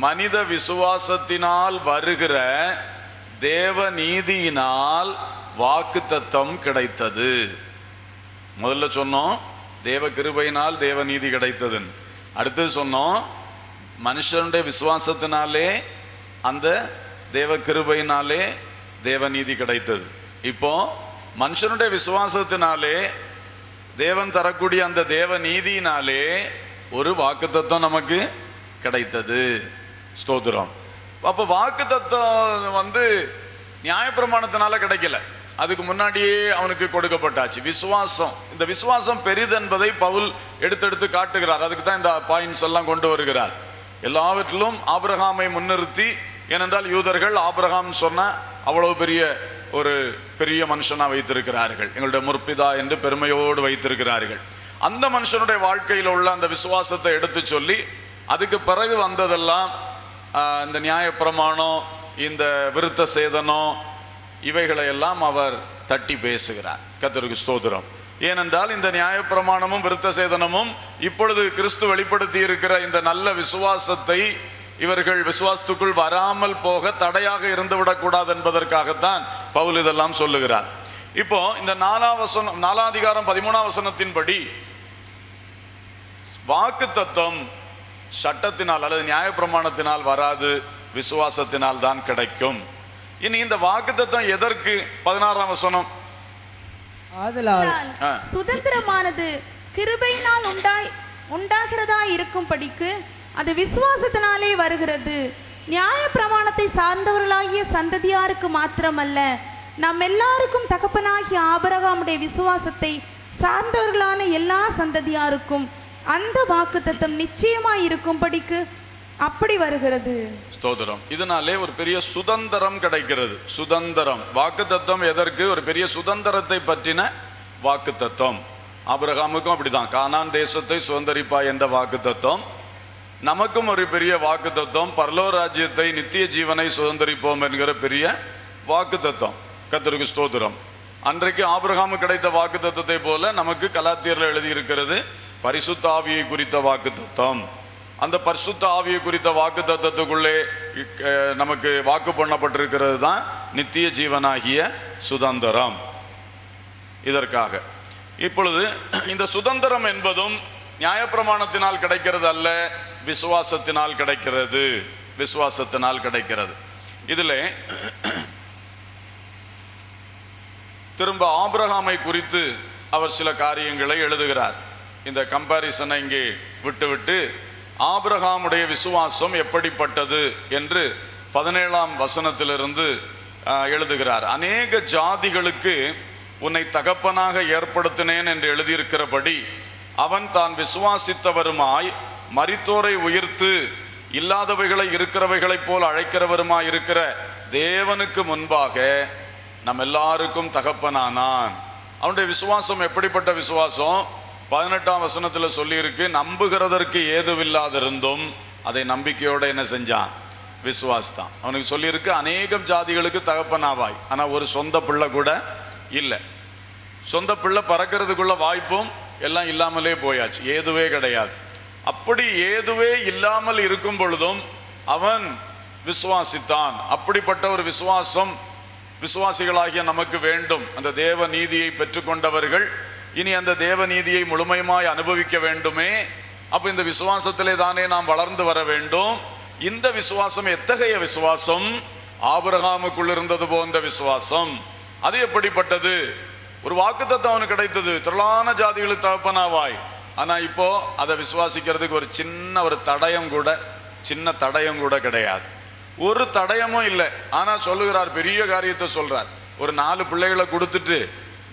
மனித விசுவாசத்தினால் வருகிற தேவ நீதியினால் வாக்கு தத்தம் கிடைத்தது. முதல்ல சொன்னோம் தேவ கிருபையினால் தேவ நீதி கிடைத்தது. அடுத்து சொன்னோம் மனுஷனுடைய விசுவாசத்தினாலே அந்த தேவ கிருபையினாலே தேவ நீதி கிடைத்தது. இப்போ மனுஷனுடைய விசுவாசத்தினாலே தேவன் தரக்கூடிய அந்த தேவ நீதியினாலே ஒரு வாக்கு தத்தம் நமக்கு கிடைத்தது. ஸ்தோத்திரம். அப்போ வாக்கு தத்தம் நியாயப்பிரமாணத்தினால கிடைக்கல, அதுக்கு முன்னாடியே அவனுக்கு கொடுக்கப்பட்டாச்சு. விசுவாசம், இந்த விசுவாசம் பெரிதென்பதை பவுல் எடுத்தெடுத்து காட்டுகிறார். அதுக்கு தான் இந்த பாயிண்ட்ஸ் எல்லாம் கொண்டு வருகிறார். எல்லாவற்றிலும் ஆபிரகாமை முன்னிறுத்தி, ஏனென்றால் யூதர்கள் ஆபிரகாம் சொன்ன அவ்வளவு பெரிய மனுஷனா வைத்திருக்கிறார்கள், எங்களுடைய முற்பிதா என்று பெருமையோடு வைத்திருக்கிறார்கள். அந்த மனுஷனுடைய வாழ்க்கையில் உள்ள அந்த விசுவாசத்தை எடுத்து சொல்லி அதுக்கு பிறகு வந்ததெல்லாம் இந்த நியாயப்பிரமாணம், இந்த விருத்த சேதனம், இவைகளை எல்லாம் அவர் தட்டி பேசுகிறார். கர்த்தருக்கு ஸ்தோத்திரம். ஏனென்றால் இந்த நியாயப்பிரமாணமும் விருத்த சேதனமும் இப்பொழுது கிறிஸ்து வெளிப்படுத்தி இருக்கிற இந்த நல்ல விசுவாசத்தை இவர்கள் விசுவாசத்துக்குள் வராமல் போக தடையாக இருந்துவிடக் கூடாது என்பதற்காகத்தான் பவுல் இதெல்லாம் சொல்லுகிறார். இப்போ இந்த 4 அதிகாரம் 13 வசனத்தின்படி வாக்கு தத்தம் சட்டத்தினால் அல்லது நியாயப்பிரமாணத்தினால் வராது, விசுவாசத்தினால் தான் கிடைக்கும். இனி இந்த வாக்கு தத்தம் எதற்கு? 16 வசனம், ஆதலால் சுதந்திரமானது கிருபையினால் உண்டாகிறதா இருக்கும்படிக்கு அது விசுவாசத்தினாலே வருகிறது. நியாயப்பிரமாணத்தை சார்ந்தவர்களாகிய சந்ததியாருக்கு மாத்திரமல்ல, நம் எல்லாருக்கும் தகப்பனாகிய ஆபிரகாமுடைய விசுவாசத்தை சார்ந்தவர்களான எல்லா சந்ததியாருக்கும் அந்த வாக்குத்தத்தம் நிச்சயமாய் இருக்கும்படிக்கு அப்படி வருகிறது. ஸ்தோத்திரம். இதனாலே ஒரு பெரிய சுதந்திரம் கிடைக்கிறது. சுதந்திரம். வாக்குத்தத்தம் எதற்கு? ஒரு பெரிய சுதந்திரத்தை பற்றின வாக்குத்தத்தம். ஆபிரகாமுக்கும் அப்படிதான், கானான் தேசத்தை சுதந்தரிப்பாய் என்ற வாக்குத்தத்தம். நமக்கும் ஒரு பெரிய வாக்குத்தத்தம், பரலோக ராஜ்யத்தை, நித்திய ஜீவனை சுதந்தரிப்போம் என்கிற பெரிய வாக்குத்தத்தம். கர்த்தருக்கு ஸ்தோத்திரம். அன்றைக்கு ஆபிரகாமு கிடைத்த வாக்குத்தத்தத்தை போல நமக்கு கலாத்தியர்ல எழுதியிருக்கிறது பரிசுத்த ஆவியை குறித்த வாக்குத்தத்தம். அந்த பரிசுத்த ஆவியை குறித்த வாக்குத்தத்தத்துக்குள்ளே நமக்கு வாக்கு பண்ணப்பட்டிருக்கிறது தான் நித்திய ஜீவனாகிய சுதந்திரம். இதற்காக இப்பொழுது இந்த சுதந்திரம் என்பதும் நியாயப்பிரமாணத்தினால் கிடைக்கிறது அல்ல, விசுவாசத்தினால் கிடைக்கிறது. விசுவாசத்தினால் கிடைக்கிறது. இதில் திரும்ப ஆபிரகாமை குறித்து அவர் சில காரியங்களை எழுதுகிறார். இந்த கம்பாரிசனை இங்கே விட்டுவிட்டு ஆபிரகாமுடைய விசுவாசம் எப்படிப்பட்டது என்று 17 வசனத்திலிருந்து எழுதுகிறார். அநேக ஜாதிகளுக்கு உன்னை தகப்பனாக ஏற்படுத்தினேன் என்று எழுதியிருக்கிறபடி அவன் தான் விசுவாசித்தவருமாய் மரித்தோரை உயிர்த்து இல்லாதவைகளை இருக்கிறவைகளைப் போல் அழைக்கிறவருமாய் இருக்கிற தேவனுக்கு முன்பாக நம் எல்லாருக்கும் தகப்பனானான். அவனுடைய விசுவாசம் எப்படிப்பட்ட விசுவாசம்? 18 வசனத்தில் சொல்லியிருக்கு, நம்புகிறதற்கு ஏதுவில்லாதிருந்தும் அதை நம்பிக்கையோடு என்ன செஞ்சான்? விசுவாசித்தான். அவனுக்கு சொல்லியிருக்கு அநேகம் ஜாதிகளுக்கு தகப்பனாவாய். ஆனால் ஒரு சொந்த பிள்ளை கூட இல்லை. சொந்த பிள்ளை பறக்கிறதுக்குள்ள வாய்ப்பும் எல்லாம் இல்லாமலே போயாச்சு, ஏதுவே கிடையாது. அப்படி ஏதுவே இல்லாமல் இருக்கும் பொழுதும் அவன் விசுவாசித்தான். அப்படிப்பட்ட ஒரு விசுவாசம் விசுவாசிகளாகிய நமக்கு வேண்டும். அந்த தேவ நீதியை பெற்றுக்கொண்டவர்கள் இனி அந்த தேவ நீதியை முழுமையுமாய் அனுபவிக்க வேண்டுமே. அப்ப இந்த விசுவாசத்திலே தானே நாம் வளர்ந்து வர வேண்டும். இந்த விசுவாசம் எத்தகைய விசுவாசம்? ஆபிரகாமுக்குள் இருந்தது போன்ற விசுவாசம். அது எப்படிப்பட்டது? ஒரு வாக்குத்தத்தம் அவனுக்கு கிடைத்தது, திரளான ஜாதிகளுக்கு தகப்பனாவாய். ஆனா இப்போ அதை விசுவாசிக்கிறதுக்கு ஒரு சின்ன தடயம் கூட கிடையாது. ஒரு தடயமும் இல்லை. ஆனா சொல்லுகிறார், பெரிய காரியத்தை சொல்றார். ஒரு 4 பிள்ளைகளை கொடுத்துட்டு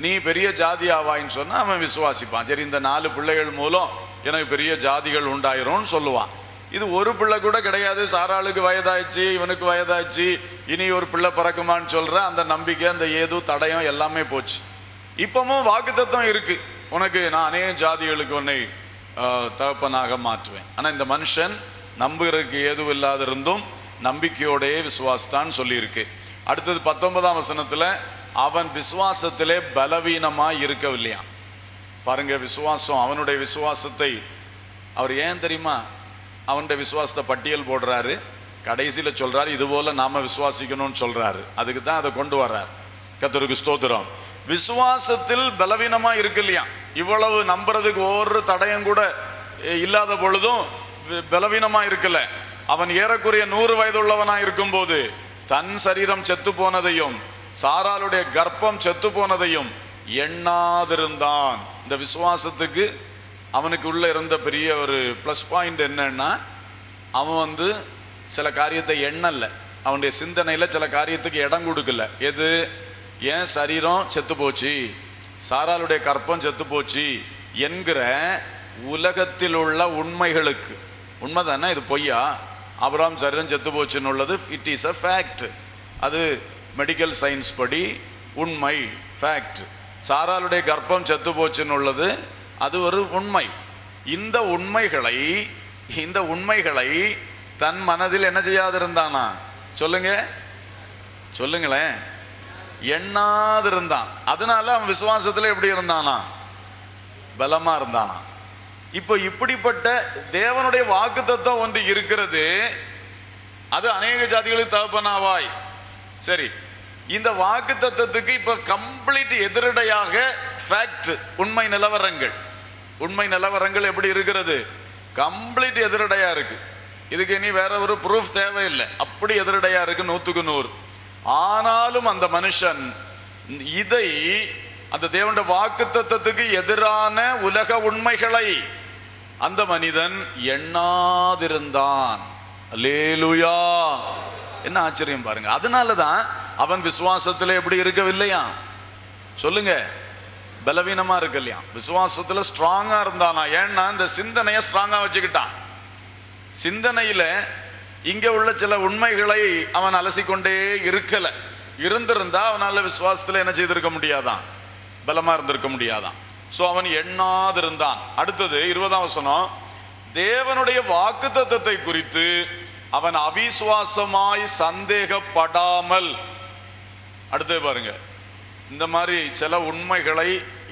நீ பெரிய ஜாதி ஆவாயின்னு சொன்னா அவன் விசுவாசிப்பான். சரி, இந்த 4 பிள்ளைகள் மூலம் எனக்கு பெரிய ஜாதிகள் உண்டாயிரும் சொல்லுவான். இது ஒரு பிள்ளை கூட கிடையாது. சாராளுக்கு வயதாயிடுச்சு, இவனுக்கு வயதாயிடுச்சு, இனி ஒரு பிள்ளை பிறக்குமான்னு சொல்ற அந்த நம்பிக்கை, அந்த ஏதோ தடயம் எல்லாமே போச்சு. இப்பவும் வாக்குத்தத்தம் இருக்கு, உனக்கு நான் அநேக ஜாதிகளுக்கு உன்னை தகப்பனாக மாற்றுவேன். ஆனா இந்த மனுஷன் நம்புகிறதுக்கு ஏதுவும் இல்லாதிருந்தும் நம்பிக்கையோடே விசுவாசத்தான் சொல்லியிருக்கு. அடுத்தது 19 வசனத்துல அவன் விசுவாசத்திலே பலவீனமாய் இருக்கவில்லையா. பாருங்க, விசுவாசம், அவனுடைய விசுவாசத்தை அவர் ஏன் தெரியுமா அவனுடைய விசுவாசத்தை பட்டியல் போடுறாரு. கடைசியில் சொல்றாரு, இது போல நாம விசுவாசிக்கணும்னு சொல்றாரு. அதுக்கு தான் அதை கொண்டு வர்றார். கர்த்தருக்கு ஸ்தோத்திரம். விசுவாசத்தில் பலவீனமா இருக்கு இல்லையா. இவ்வளவு நம்புறதுக்கு ஒரு தடயம் கூட இல்லாத பொழுதும் பலவீனமா இருக்கல. அவன் ஏறக்குறைய 100 வயதுள்ளவனா இருக்கும் போது தன் சரீரம் செத்து போனதையும் சாராளுடைய கர்ப்பம் செத்து போனதையும் எண்ணாதிருந்தான். இந்த விசுவாசத்துக்கு அவனுக்கு உள்ள இருந்த பெரிய ஒரு பிளஸ் பாயிண்ட் என்னன்னா, அவன் சில காரியத்தை எண்ணல. அவனுடைய சிந்தனையில சில காரியத்துக்கு இடம் கொடுக்கல. எது? ஏன் சரீரம் செத்து போச்சு, சாராளுடைய கற்பம் செத்து போச்சு என்கிற உலகத்தில் உள்ள உண்மைகளுக்கு. உண்மைதானே? இது பொய்யா? ஆபிரகாம் சரீரம் செத்து போச்சுன்னு உள்ளது இட் இஸ் அ ஃபேக்ட். அது மெடிக்கல் சயின்ஸ் படி உண்மை, ஃபேக்ட். சாராளுடைய கர்ப்பம் செத்து போச்சுன்னு உள்ளது அது ஒரு உண்மை. இந்த உண்மைகளை தன் மனதில் என்ன செய்யாதிருந்தானா? சொல்லுங்களேன். எண்ணாதிருந்தான். அதனால அவன் விசுவாசத்துல எப்படி இருந்தானா? பலமா இருந்தானா. இப்போ இப்படிப்பட்ட தேவனுடைய வாக்குத்தத்தம் ஒன்று இருக்கிறது. அது அநேக ஜாதிகளுக்கு தகப்பனாவாய். சரி, இந்த வாக்குத்தத்தத்துக்கு இப்ப கம்ப்ளீட் எதிரடையாக ஃபேக்ட், உண்மை நிலவரங்கள் எப்படி இருக்கிறது? கம்ப்ளீட் எதிரடையா இருக்கு. இதுக்கு இனி வேற ஒரு ப்ரூஃப் தேவையில்லை. அப்படி எதிரடையா இருக்கு 100க்கு 100. ஆனாலும் அந்த மனுஷன் இதை, அந்த தேவனுடைய வாக்குத்தத்தத்துக்கு எதிரான உலக உண்மைகளை அந்த மனிதன் எண்ணாதிருந்தான். அல்லேலூயா. என்ன ஆச்சரியம் பாருங்க. அதனாலதான் அவன் விசுவாசத்துல எப்படி இருக்கவில்லையா? சொல்லுங்க, பலவீனமா இருக்கலையா? விசுவாசத்துல ஸ்ட்ராங்கா இருந்தானா. ஏன்னா இந்த சிந்தனைய ஸ்ட்ராங்கா வச்சுக்கிட்டான். சிந்தனையில இங்க உள்ள சில உண்மைகளை அவன் அலசிக்கொண்டே இருந்திருந்தா அவனால விசுவாசத்துல என்ன செய்திருக்க முடியாதான்? பலமா இருந்திருக்க முடியாதான். சோ அவன் எண்ணாதிருந்தான். அடுத்தது 20ஆம் வசனம், தேவனுடைய வாக்குத்தத்தத்தை குறித்து அவன் அவிசுவாசமாய் சந்தேகப்படாமல். அடுத்தது பாருங்க, இந்த மாதிரி சில உண்மைகளை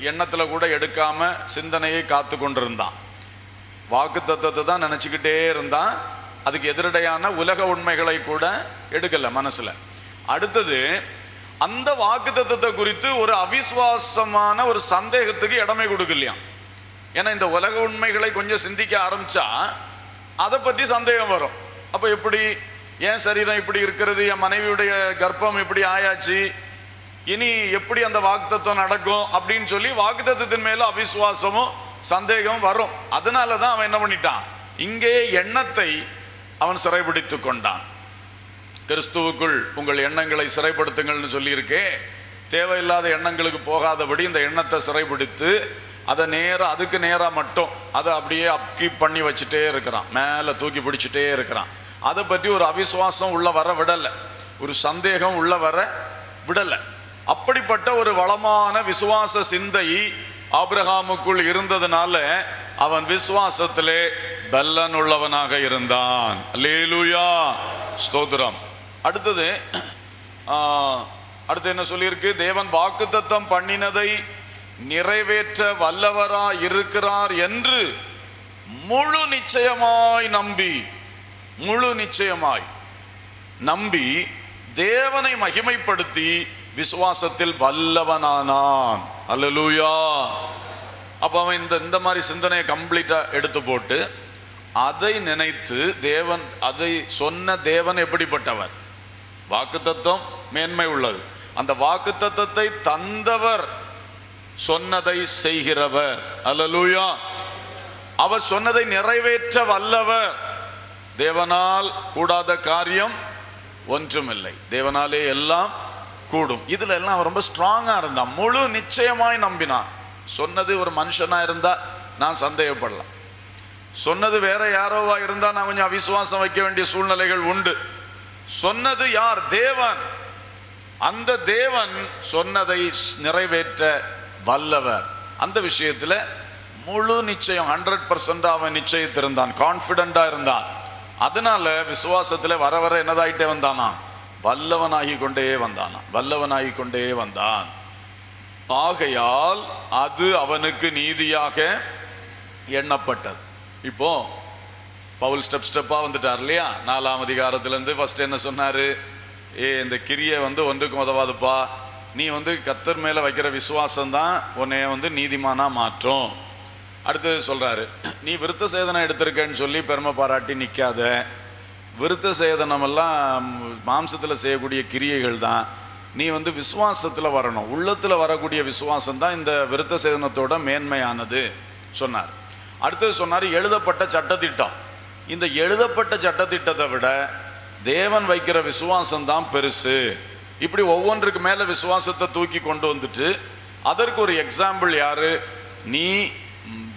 எண்ணத்துல கூட எடுக்காம சிந்தனையை காத்து கொண்டிருந்தான். வாக்குத்தத்தத்தை தான் நினைச்சுக்கிட்டே இருந்தான். அதுக்கு எதிரடையான உலக உண்மைகளை கூட எடுக்கல மனசுல. அடுத்தது, அந்த வாக்குத்தத்தத்தை குறித்து ஒரு அவிசுவாசமான ஒரு சந்தேகத்துக்கு இடமே கொடுக்கலையாம். ஏன்னா இந்த உலக உண்மைகளை கொஞ்சம் சிந்திக்க ஆரம்பிச்சா அதை பற்றி சந்தேகம் வரும். அப்ப எப்படி, ஏன் சரீரம் இப்படி இருக்கிறது, என் மனைவியுடைய கர்ப்பம் இப்படி ஆயாச்சு, இனி எப்படி அந்த வாக்குத்தத்தம் நடக்கும் அப்படின்னு சொல்லி வாக்குத்தத்தத்தின் மேல அவிசுவாசமும் சந்தேகம் வரும். அதனாலதான் அவன் என்ன பண்ணிட்டான்? இங்கே எண்ணத்தை அவன் சிறைபிடித்து கொண்டான். கிறிஸ்துவுக்குள் உங்கள் எண்ணங்களை சிறைப்படுத்துங்கள்னு சொல்லியிருக்கே. தேவையில்லாத எண்ணங்களுக்கு போகாதபடி இந்த எண்ணத்தை சிறைபிடித்து அதை அதுக்கு நேராக மட்டும் அதை அப்படியே அப்கீப் பண்ணி வச்சுட்டே இருக்கிறான். மேலே தூக்கி பிடிச்சிட்டே இருக்கிறான். அதை பற்றி ஒரு அவிசுவாசம் உள்ள வர விடலை, ஒரு சந்தேகம் உள்ள வர விடலை. அப்படிப்பட்ட ஒரு வளமான விசுவாச சிந்தை ஆபிரகாமுக்குள் இருந்ததுனால அவன் விசுவாசத்திலே பலன் உள்ளவனாக இருந்தான். அல்லேலூயா, ஸ்தோத்திரம். அடுத்து என்ன சொல்லியிருக்கு? தேவன் வாக்குத்தத்தம் பண்ணினதை நிறைவேற்ற வல்லவரா இருக்கிறார் என்று முழு நிச்சயமாய் நம்பி தேவனை மகிமைப்படுத்தி விசுவாசத்தில் வல்லவனானான். அல்லேலூயா. அப்ப அவன் இந்த மாதிரி சிந்தனையை கம்ப்ளீட்டா எடுத்து போட்டு அதை நினைத்து தேவன், அதை சொன்ன தேவன் எப்படிப்பட்டவர்? வாக்குத்தத்தம் மேன்மை உள்ளது. அந்த வாக்குத்தத்தத்தை தந்தவர் சொன்னதை செய்கிறவர். அல்லேலூயா. அவர் சொன்னதை நிறைவேற்ற வல்லவர். தேவனால் கூடாத காரியம் ஒன்றுமில்லை. தேவனாலே எல்லாம் கூடும். இதுல எல்லாம் அவன் ரொம்ப ஸ்ட்ராங்கா இருந்தான். முழு நிச்சயமாய் நம்பினான். சொன்னது ஒரு மனுஷனா இருந்தா நான் சந்தேகப்படலாம். சொன்னது வேற யாரோவா இருந்தா நான் கொஞ்சம் அவிசுவாசம் வைக்க வேண்டிய சூழ்நிலைகள் உண்டு. சொன்னது யார்? தேவன். அந்த தேவன் சொன்னதை நிறைவேற்ற வல்லவர். அந்த விஷயத்துல முழு நிச்சயம் 100% அவன் நிச்சயத்திருந்தான், கான்பிடண்டா இருந்தான். அதனால விசுவாசத்துல வர வர என்னதாயிட்டே வந்தானா? வல்லவனாகி கொண்டே வந்தான். ஆகையால் அது அவனுக்கு நீதியாக எண்ணப்பட்டது. இப்போ பவுல் ஸ்டெப்பா வந்துட்டார் இல்லையா? 4ஆம் அதிகாரத்திலிருந்து ஃபர்ஸ்ட் என்ன சொன்னாரு? இந்த கிரியை ஒன்றுக்கும் உதவாதுப்பா, நீ கர்த்தர் மேல வைக்கிற விசுவாசம் தான் உன்னைய நீதிமானா மாற்றும். அடுத்தது சொல்றாரு, நீ விருத்த சேதனம் எடுத்திருக்கன்னு சொல்லி பெருமை பாராட்டி நிக்காத. விருத்த சேதனம் எல்லாம் மாம்சத்துல செய்யக்கூடிய கிரியைகள் தான். நீ விசுவாசத்துல வரணும். உள்ளத்துல வரக்கூடிய விசுவாசம் தான் இந்த விருத்த சேதனத்தோட மேன்மையானது சொன்னார். அடுத்தது சொன்னார், எழுதப்பட்ட சட்டத்திட்டம். இந்த எழுதப்பட்ட சட்டத்திட்டத்தை விட தேவன் வைக்கிற விசுவாசம் தான் பெருசு. இப்படி ஒவ்வொன்றுக்கு மேல விசுவாசத்தை தூக்கி கொண்டு வந்துட்டு அதற்கு ஒரு எக்ஸாம்பிள் யாரு? நீ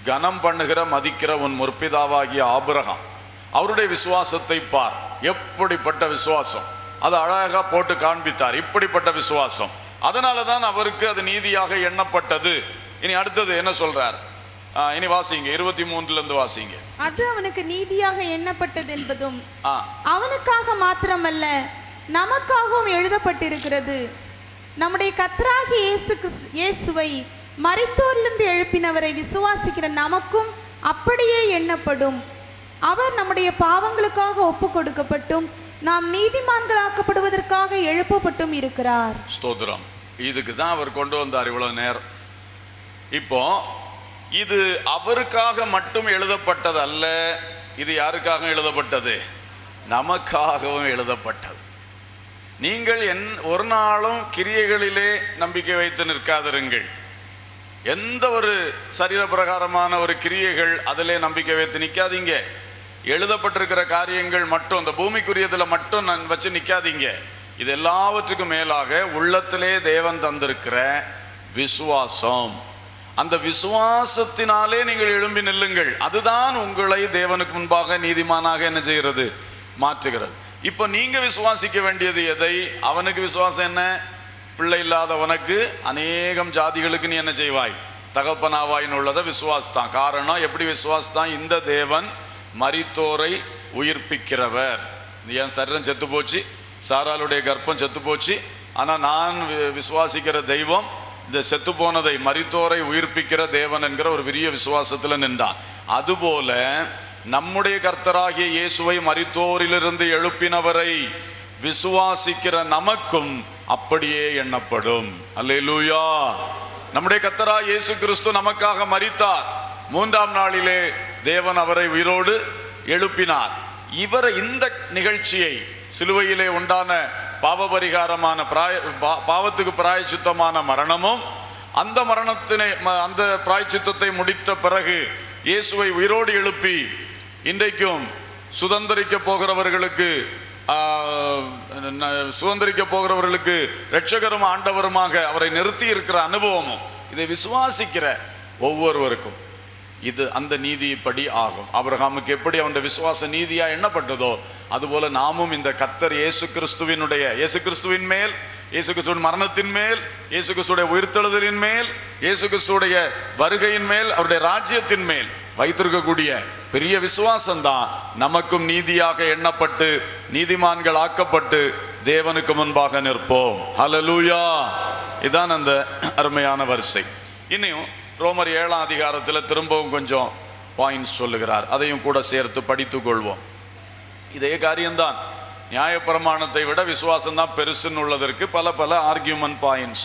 கனம் பண்ணுகிற மதிக்கிற உன் முற்பிதாவாகிய ஆபிரகாம், அவருடைய விசுவாசத்தை பார். எப்படிப்பட்ட விசுவாசம்! அது அழகா போட்டு காண்பித்தார். இப்படிப்பட்ட விசுவாசம், அதனாலதான் அவருக்கு அது நீதியாக எண்ணப்பட்டது. இனி அடுத்தது என்ன சொல்றார்? இனி வாசிங்க, 23 இருந்து வாசிங்க. அது அவனுக்கு நீதியாக எண்ணப்பட்டது என்பதும் அவனுக்காக மாத்திரமல்ல நமக்காகவும் எழுதப்பட்டிருக்கிறது. நம்முடைய கர்த்தராகிய இயேசுவை மரித்தோரிலிருந்து எழுப்பினவரை விசுவாசிக்கிற நமக்கும் அப்படியே எண்ணப்படும். அவர் நம்முடைய பாவங்களுக்காக ஒப்பு கொடுக்கப்பட்டும் நாம் நீதிமான்களாக்கப்படுவதற்காக எழுப்பப்பட்டும் இருக்கிறார். ஸ்தோத்திரம். இதுக்கு தான் அவர் கொண்டு வந்தார் இவ்வளவு நேரம். இப்போ இது அவருக்காக மட்டும் எழுதப்பட்டது அல்ல, இது யாருக்காக எழுதப்பட்டது? நமக்காகவும் எழுதப்பட்டது. நீங்கள் ஒரு நாளும் கிரியைகளிலே நம்பிக்கை வைத்து நிற்காதிருங்கள். எந்த ஒரு சரீர பிரகாரமான ஒரு கிரியைகள் அதிலே நம்பிக்கை வைத்து நிற்காதீங்க. எழுதப்பட்டிருக்கிற காரியங்கள் மட்டும், இந்த பூமிக்குரியதில் மட்டும் வச்சு நிற்காதீங்க. இது எல்லாவற்றுக்கும் மேலாக உள்ளத்திலே தேவன் தந்திருக்கிற விசுவாசம், அந்த விசுவாசத்தினாலே நீங்கள் எழும்பி நில்லுங்கள். அதுதான் உங்களை தேவனுக்கு முன்பாக நீதிமானாக என்ன செய்கிறது? மாற்றுகிறது. இப்போ நீங்க விசுவாசிக்க வேண்டியது எதை? அவனுக்கு விசுவாசம் என்ன? பிள்ளை இல்லாதவனுக்கு அநேகம் ஜாதிகளுக்கு நீ என்ன செய்வாய்? தகப்பனாவாயின்னு உள்ளதை விசுவாசத்தான். காரணம், எப்படி விசுவாசத்தான்? இந்த தேவன் மரித்தோரை உயிர்ப்பிக்கிறவர். என் சரீரம் செத்து போச்சு, சாராளுடைய கர்ப்பம் செத்து போச்சு, ஆனால் நான் விசுவாசிக்கிற தெய்வம் இந்த செத்து போனதை மரித்தோரை உயிர்ப்பிக்கிற தேவன் என்கிற ஒரு பெரிய விசுவாசத்தில் நின்றான். அதுபோல நம்முடைய கர்த்தராகிய இயேசுவை மரித்தோரிலிருந்து எழுப்பினவரை விசுவாசிக்கிற நமக்கும் அப்படியே எண்ணப்படும். அல்லேலூயா. நம்முடைய கர்த்தராகிய இயேசு கிறிஸ்து நமக்காக மரித்தார். 3ஆம் நாளிலே தேவன் அவரை உயிரோடு எழுப்பினார். இந்த நிகழ்ச்சியை, சிலுவையிலே உண்டான பாவபரிகாரமான பாவத்துக்கு பிராயச்சித்தமான மரணமும், அந்த மரணத்தினை அந்த பிராயச்சித்தத்தை முடித்த பிறகு இயேசுவை உயிரோடு எழுப்பி இன்றைக்கும் சுதந்திரிக்க போகிறவர்களுக்கு இரட்சகரும் ஆண்டவருமாக அவரை நிறுத்தி இருக்கிற அனுபவமும், இதை விசுவாசிக்கிற ஒவ்வொருவருக்கும் இது அந்த நீதிப்படி ஆகும். ஆபிரகாமுக்கு எப்படி அவனுடைய விசுவாச நீதியா எண்ணப்பட்டதோ அதுபோல நாமும் இந்த கர்த்தர் இயேசு கிறிஸ்துவின் மேல், இயேசு கிறிஸ்துவின் மரணத்தின் மேல், இயேசு கிறிஸ்துடைய உயிர்த்தெழுதலின் மேல், இயேசு கிறிஸ்துடைய வருகையின் மேல், அவருடைய ராஜ்யத்தின் மேல் வைத்திருக்கக்கூடிய பெரிய விசுவாசம்தான் நமக்கும் நீதியாக எண்ணப்பட்டு நீதிமான்கள் ஆக்கப்பட்டு தேவனுக்கு முன்பாக நிற்போம். ஹல்லேலூயா. இதான் அந்த அருமையான வரிசை. இன்னும் ரோமர் 7ஆம் அதிகாரத்தில் திரும்பவும் கொஞ்சம் பாயிண்ட்ஸ் சொல்லுகிறார். அதையும் கூட சேர்த்து படித்துக் கொள்வோம். இதே காரியம்தான். நியாயப்பிரமாணத்தை விட விசுவாசம் தான் பெருசுன்னு உள்ளதற்கு பல ஆர்கியூமெண்ட் பாயிண்ட்ஸ்.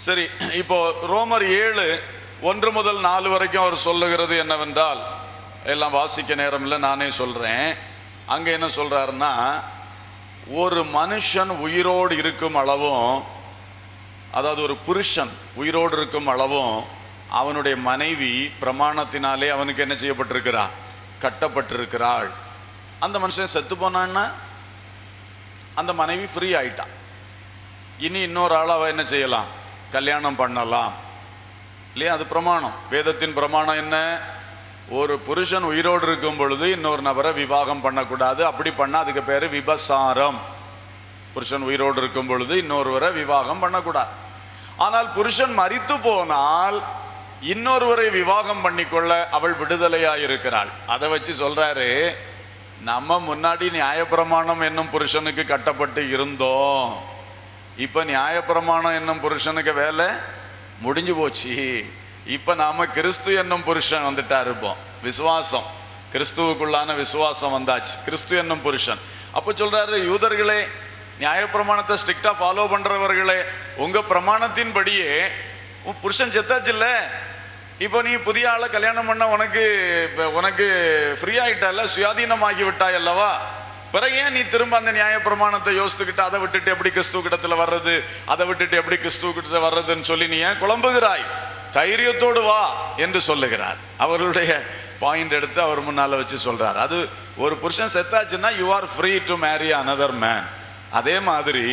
சரி, இப்போ ரோமர் 7:1 முதல் 4 வரைக்கும் அவர் சொல்லுகிறது என்னவென்றால், எல்லாம் வாசிக்க நேரம் இல்லை, நானே சொல்றேன். அங்க என்ன சொல்றாருன்னா, ஒரு மனுஷன் உயிரோடு இருக்கும் அளவும், அதாவது ஒரு புருஷன் உயிரோடு இருக்கும் அளவும் அவனுடைய மனைவி பிரமாணத்தினாலே அவனுக்கு என்ன செய்யப்பட்டிருக்கிறாள்? கட்டப்பட்டிருக்கிறாள். அந்த மனுஷன் செத்து போனான்னா அந்த மனைவி ஃப்ரீ ஆயிட்டான். இனி இன்னொரு ஆள் அவ என்ன செய்யலாம்? கல்யாணம் பண்ணலாம் இல்லையா? அது பிரமாணம். வேதத்தின் பிரமாணம் என்ன? ஒரு புருஷன் உயிரோடு இருக்கும் பொழுது இன்னொரு நபரை விவாகம் பண்ணக்கூடாது. அப்படி பண்ணா அதுக்கு பேரு விபசாரம். புருஷன் உயிரோடு இருக்கும் பொழுது இன்னொருவரை விவாகம் பண்ணக்கூடாது. ஆனால் புருஷன் மரித்து போனால் இன்னொருவரை விவாகம் பண்ணிக்கொள்ள அவள் விடுதலையாயிருக்கிறாள். அதை வச்சு சொல்றாரு, நம்ம முன்னாடி நியாயப்பிரமாணம் என்னும் புருஷனுக்கு கட்டப்பட்டு இருந்தோம், இப்ப நியாயப்பிரமாணம் என்னும் புருஷனுக்கு வேலை முடிஞ்சு போச்சு. இப்ப நாம கிறிஸ்து என்னும் புருஷன் வந்துட்டா இருப்போம். விசுவாசம், கிறிஸ்துவுக்குள்ளான விசுவாசம் வந்தாச்சு. கிறிஸ்து என்னும் புருஷன். அப்ப சொல்றாரு, யூதர்களே, நியாயப்பிரமாணத்தை ஸ்ட்ரிக்டா ஃபாலோ பண்றவர்களே, உங்க பிரமாணத்தின்படியே புருஷன் செத்தாச்சு இல்ல, இப்போ நீ புதிய ஆளை கல்யாணம் பண்ண உனக்கு ஃப்ரீ ஆயிட்டால, சுயாதீனமாகி விட்டாய் அல்லவா? பிறகு ஏன் நீ திரும்ப அந்த நியாயப்பிரமாணத்தை யோசித்துக்கிட்டு அதை விட்டுட்டு எப்படி கிறிஸ்துவ கிட்டத்துல வர்றது, அதை விட்டுட்டு எப்படி கிறிஸ்துவ கிட்ட வர்றதுன்னு சொல்லி நீ ஏன் குழம்புகிறாய்? தைரியத்தோடு வா என்று சொல்லுகிறார். அவர்களுடைய பாயிண்ட் எடுத்து அவர் முன்னால வச்சு சொல்றார், அது ஒரு புருஷன் செத்தாச்சுன்னா you are free to marry another man. அதே மாதிரி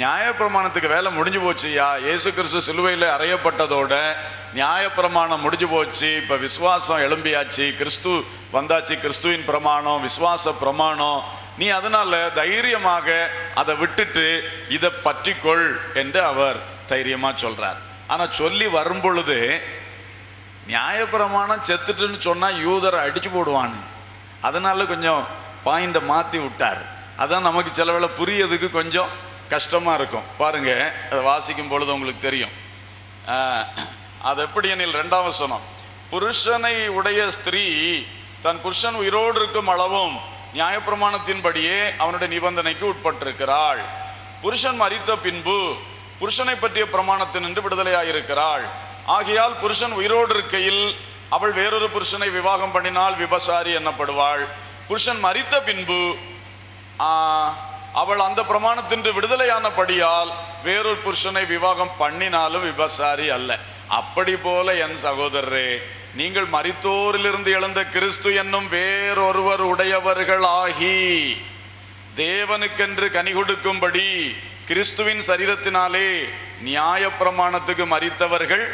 நியாயப்பிரமாணத்துக்கு வேலை முடிஞ்சு போச்சுயா. இயேசு கிறிஸ்து சிலுவையில் அறையப்பட்டதோட நியாயப்பிரமாணம் முடிஞ்சு போச்சு. இப்ப விசுவாசம் எழும்பியாச்சு, கிறிஸ்து வந்தாச்சு, கிறிஸ்துவின் பிரமாணம், விசுவாச பிரமாணம். நீ அதனால தைரியமாக அதை விட்டுட்டு இதை பற்றிக்கொள் என்று அவர் தைரியமா சொல்றார். ஆனா சொல்லி வரும் பொழுது நியாயப்பிரமாணம் செத்துட்டுன்னு சொன்னா யூதரை அடிச்சு போடுவான்னு, அதனால கொஞ்சம் பாயிண்ட மாத்தி விட்டார். அதான் நமக்கு சில வேளை புரியதுக்கு கொஞ்சம் கஷ்டமா இருக்கும். பாருங்க, அதை வாசிக்கும் பொழுது உங்களுக்கு தெரியும். அது எப்படி எனில் 2ஆம் வசனம், புருஷனை உடைய ஸ்திரீ தன் புருஷன் உயிரோடு இருக்கும் அளவும் நியாயப்பிரமாணத்தின்படியே அவனுடைய நிபந்தனைக்கு உட்பட்டிருக்கிறாள். புருஷன் மரித்த பின்பு புருஷனை பற்றிய பிரமாணத்தினின்று விடுதலையாயிருக்கிறாள். ஆகையால் புருஷன் உயிரோடு இருக்கையில் அவள் வேறொரு புருஷனை விவாகம் பண்ணினால் விபசாரி எண்ணப்படுவாள். புருஷன் மரித்த பின்பு அவள் அந்த பிரமாணத்தின்று விடுதலையானபடியால் வேறொரு புருஷனை விவாகம் பண்ணினாலும் விபசாரி அல்ல. அப்படி போல என் சகோதரரே, நீங்கள் மரித்தோரிலிருந்து எழுந்த கிறிஸ்து என்னும் வேறொருவர் உடையவர்கள் ஆகி தேவனுக்கென்று கனி கொடுக்கும்படி கிறிஸ்துவின் சரீரத்தினாலே நியாய பிரமாணத்துக்கு மரித்தவர்கள்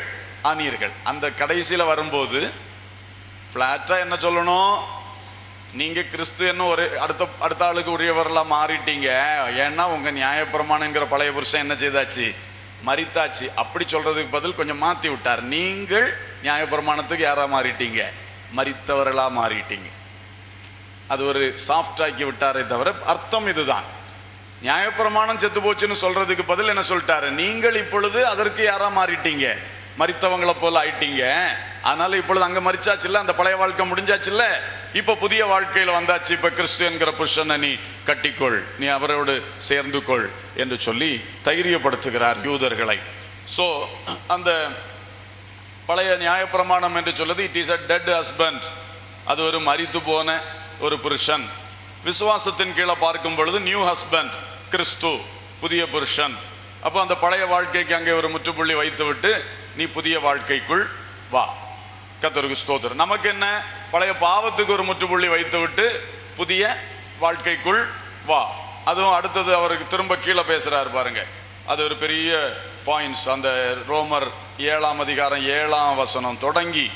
ஆனீர்கள். அந்த கடைசியில வரும்போது பிளாட்டா என்ன சொல்லணும், நீங்க கிறிஸ்து என்ன ஒரு அடுத்த ஆளுக்கு உரியவர்களா மாறிட்டீங்க. ஏன்னா உங்க நியாயப்பிரமாணங்கிற பழைய புருஷன் என்ன செய்தாச்சு, மரித்தாச்சு. அப்படி சொல்றதுக்கு பதில் கொஞ்சம் மாத்தி விட்டார். நீங்கள் நியாயப்பிரமாணத்துக்கு யாரா மாறிட்டீங்க, மரித்தவர்களா மாறிட்டீங்க. அது ஒரு சாஃப்ட் ஆக்கி விட்டாரே தவிர அர்த்தம் இதுதான். நியாயப்பிரமாணம் செத்து போச்சுன்னு சொல்றதுக்கு பதில் என்ன சொல்லிட்டாரு, நீங்கள் இப்பொழுது அதற்கு யாரா மாறிட்டீங்க, மரித்தவங்களை போல ஆயிட்டீங்க. அதனால இப்பொழுது அங்க மரிச்சாச்சு இல்ல, அந்த பழைய வாழ்க்கை முடிஞ்சாச்சு இல்ல, இப்ப புதிய வாழ்க்கையில வந்தாச்சு. இப்ப கிறிஸ்து என்கிற புருஷனை நீ கட்டிக்கொள், நீ அவரோடு சேர்ந்து கொள் என்று சொல்லி தைரியப்படுத்துகிறார் யூதர்களை. சோ அந்த பழைய நியாயப்பிரமாணம் என்று சொல்லுது it is a dead husband, அது ஒரு மரித்து போன ஒரு புருஷன். விசுவாசத்தின் கீழே பார்க்கும் பொழுது நியூ ஹஸ்பண்ட், கிறிஸ்து புதிய புருஷன். அப்போ அந்த பழைய வாழ்க்கைக்கு அங்கே ஒரு முற்றுப்புள்ளி வைத்து விட்டு நீ புதிய வாழ்க்கைக்குள் வா. கர்த்தருக்கு ஸ்தோத்திரம். நமக்கு என்ன, பழைய பாவத்துக்கு ஒரு முற்றுப்புள்ளி வைத்து விட்டு புதிய வாழ்க்கைக்குள் வா. அதுவும் அடுத்தது அவருக்கு திரும்ப கீழே பேசுறாரு பாருங்க, அது ஒரு பெரிய பாயிண்ட்ஸ். அந்த ரோமர் 7ஆம் அதிகாரம் 7ஆம் வசனம் தொடங்கி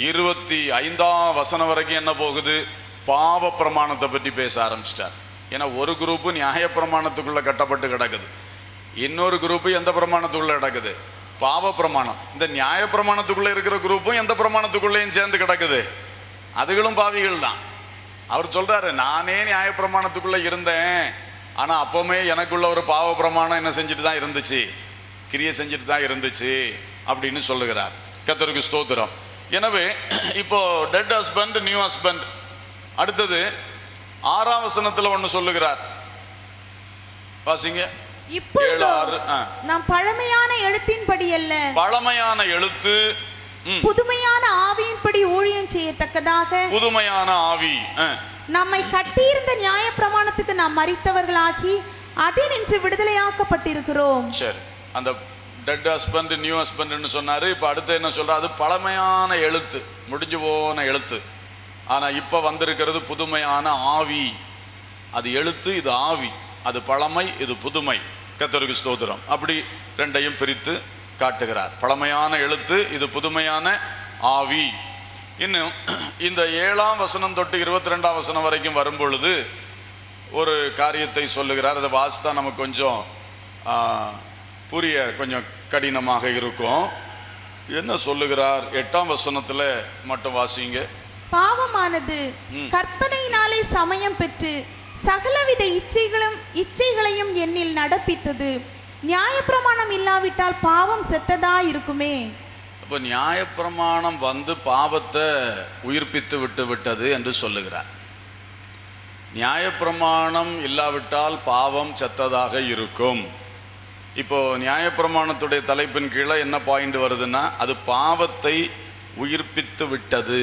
25ஆம் வசனம் வரைக்கும் என்ன போகுது, பாவ பிரமாணத்தை பற்றி பேச ஆரம்பிச்சிட்டார். ஏன்னா ஒரு குரூப்பு நியாய பிரமாணத்துக்குள்ள கட்டப்பட்டு கிடக்குது, இன்னொரு குரூப்பு எந்த பிரமாணத்துக்குள்ள கிடக்குது, பாவ பிரமாணம். இந்த நியாய பிரமாணத்துக்குள்ள இருக்கிற குரூப்பும் எந்த பிரமாணத்துக்குள்ளேயும் சேர்ந்து கிடக்குது, அதுகளும் பாவிகள் தான். அவர் சொல்றாரு, நானே நியாய பிரமாணத்துக்குள்ள இருந்தேன், ஆனா அப்பவுமே எனக்குள்ள ஒரு பாவ பிரமாணம் என்ன செஞ்சுட்டு தான் இருந்துச்சு, கிரியை செஞ்சுட்டு தான் இருந்துச்சு அப்படின்னு சொல்லுகிறார். கர்த்தருக்கு ஸ்தோத்திரம். எனவே இப்போ டெட் ஹஸ்பண்ட், நியூ ஹஸ்பண்ட். அடுத்தது 6ஆம் வசனத்துல ஒண்ணு சொல்லுகிறார், வாசிங்க. இப்பொழுது நாம் பழமையான எழுத்தின்படி அல்ல, பழமையான எழுத்து புதுமையான ஆவியின்படி ஊழியம் செய்யத்தக்கதாக, புதுமையான ஆவி நம்மை கட்டியிருந்த நியாய பிரமாணத்துக்கு நாம் மரித்தவர்களாகி அதினின்று விடுதலையாக்கப்பட்டிருக்கிறோம். சரி, அந்த டெட் ஹஸ்பண்ட் நியூ ஹஸ்பண்ட் சொன்னாரு. இப்ப அடுத்து என்ன சொல்ற, அது பழமையான எழுத்து, முடிஞ்சு போன எழுத்து. ஆனா இப்ப வந்திருக்கிறது புதுமையான ஆவி. அது எழுத்து, இது ஆவி. அது பழமை, இது புதுமை. கர்த்தருக்கு ஸ்தோத்திரம். அப்படி ரெண்டையும் பிரித்து காட்டுகிறார். பழமையான எழுத்து, இது புதுமையான ஆவி. இன்னும் இந்த 7ஆம் வசனம் தொட்டு 22ஆம் வசனம் வரைக்கும் வரும் பொழுது ஒரு காரியத்தை சொல்லுகிறார். அதை வாசித்தா நமக்கு கொஞ்சம் புரிய கொஞ்சம் கடினமாக இருக்கும். என்ன சொல்லுகிறார், 8ஆம் வசனத்துல மட்டும் வாசிங்க. பாவமானது கற்பனையினாலே சமயம் பெற்று சகலவித இச்சைகளையும் என்னில் நடப்பித்தது. நியாயப்பிரமாணம் இல்லாவிட்டால் பாவம் செத்ததா இருக்குமே. அப்போ நியாயப்பிரமாணம் வந்து பாவத்தை உயிர்ப்பித்து விட்டது என்று சொல்லுகிறார். நியாயப்பிரமாணம் இல்லாவிட்டால் பாவம் செத்ததாக இருக்கும். இப்போ நியாயப்பிரமாணத்துடைய தலைப்பின் கீழே என்ன பாயிண்ட் வருதுன்னா, அது பாவத்தை உயிர்ப்பித்து விட்டது.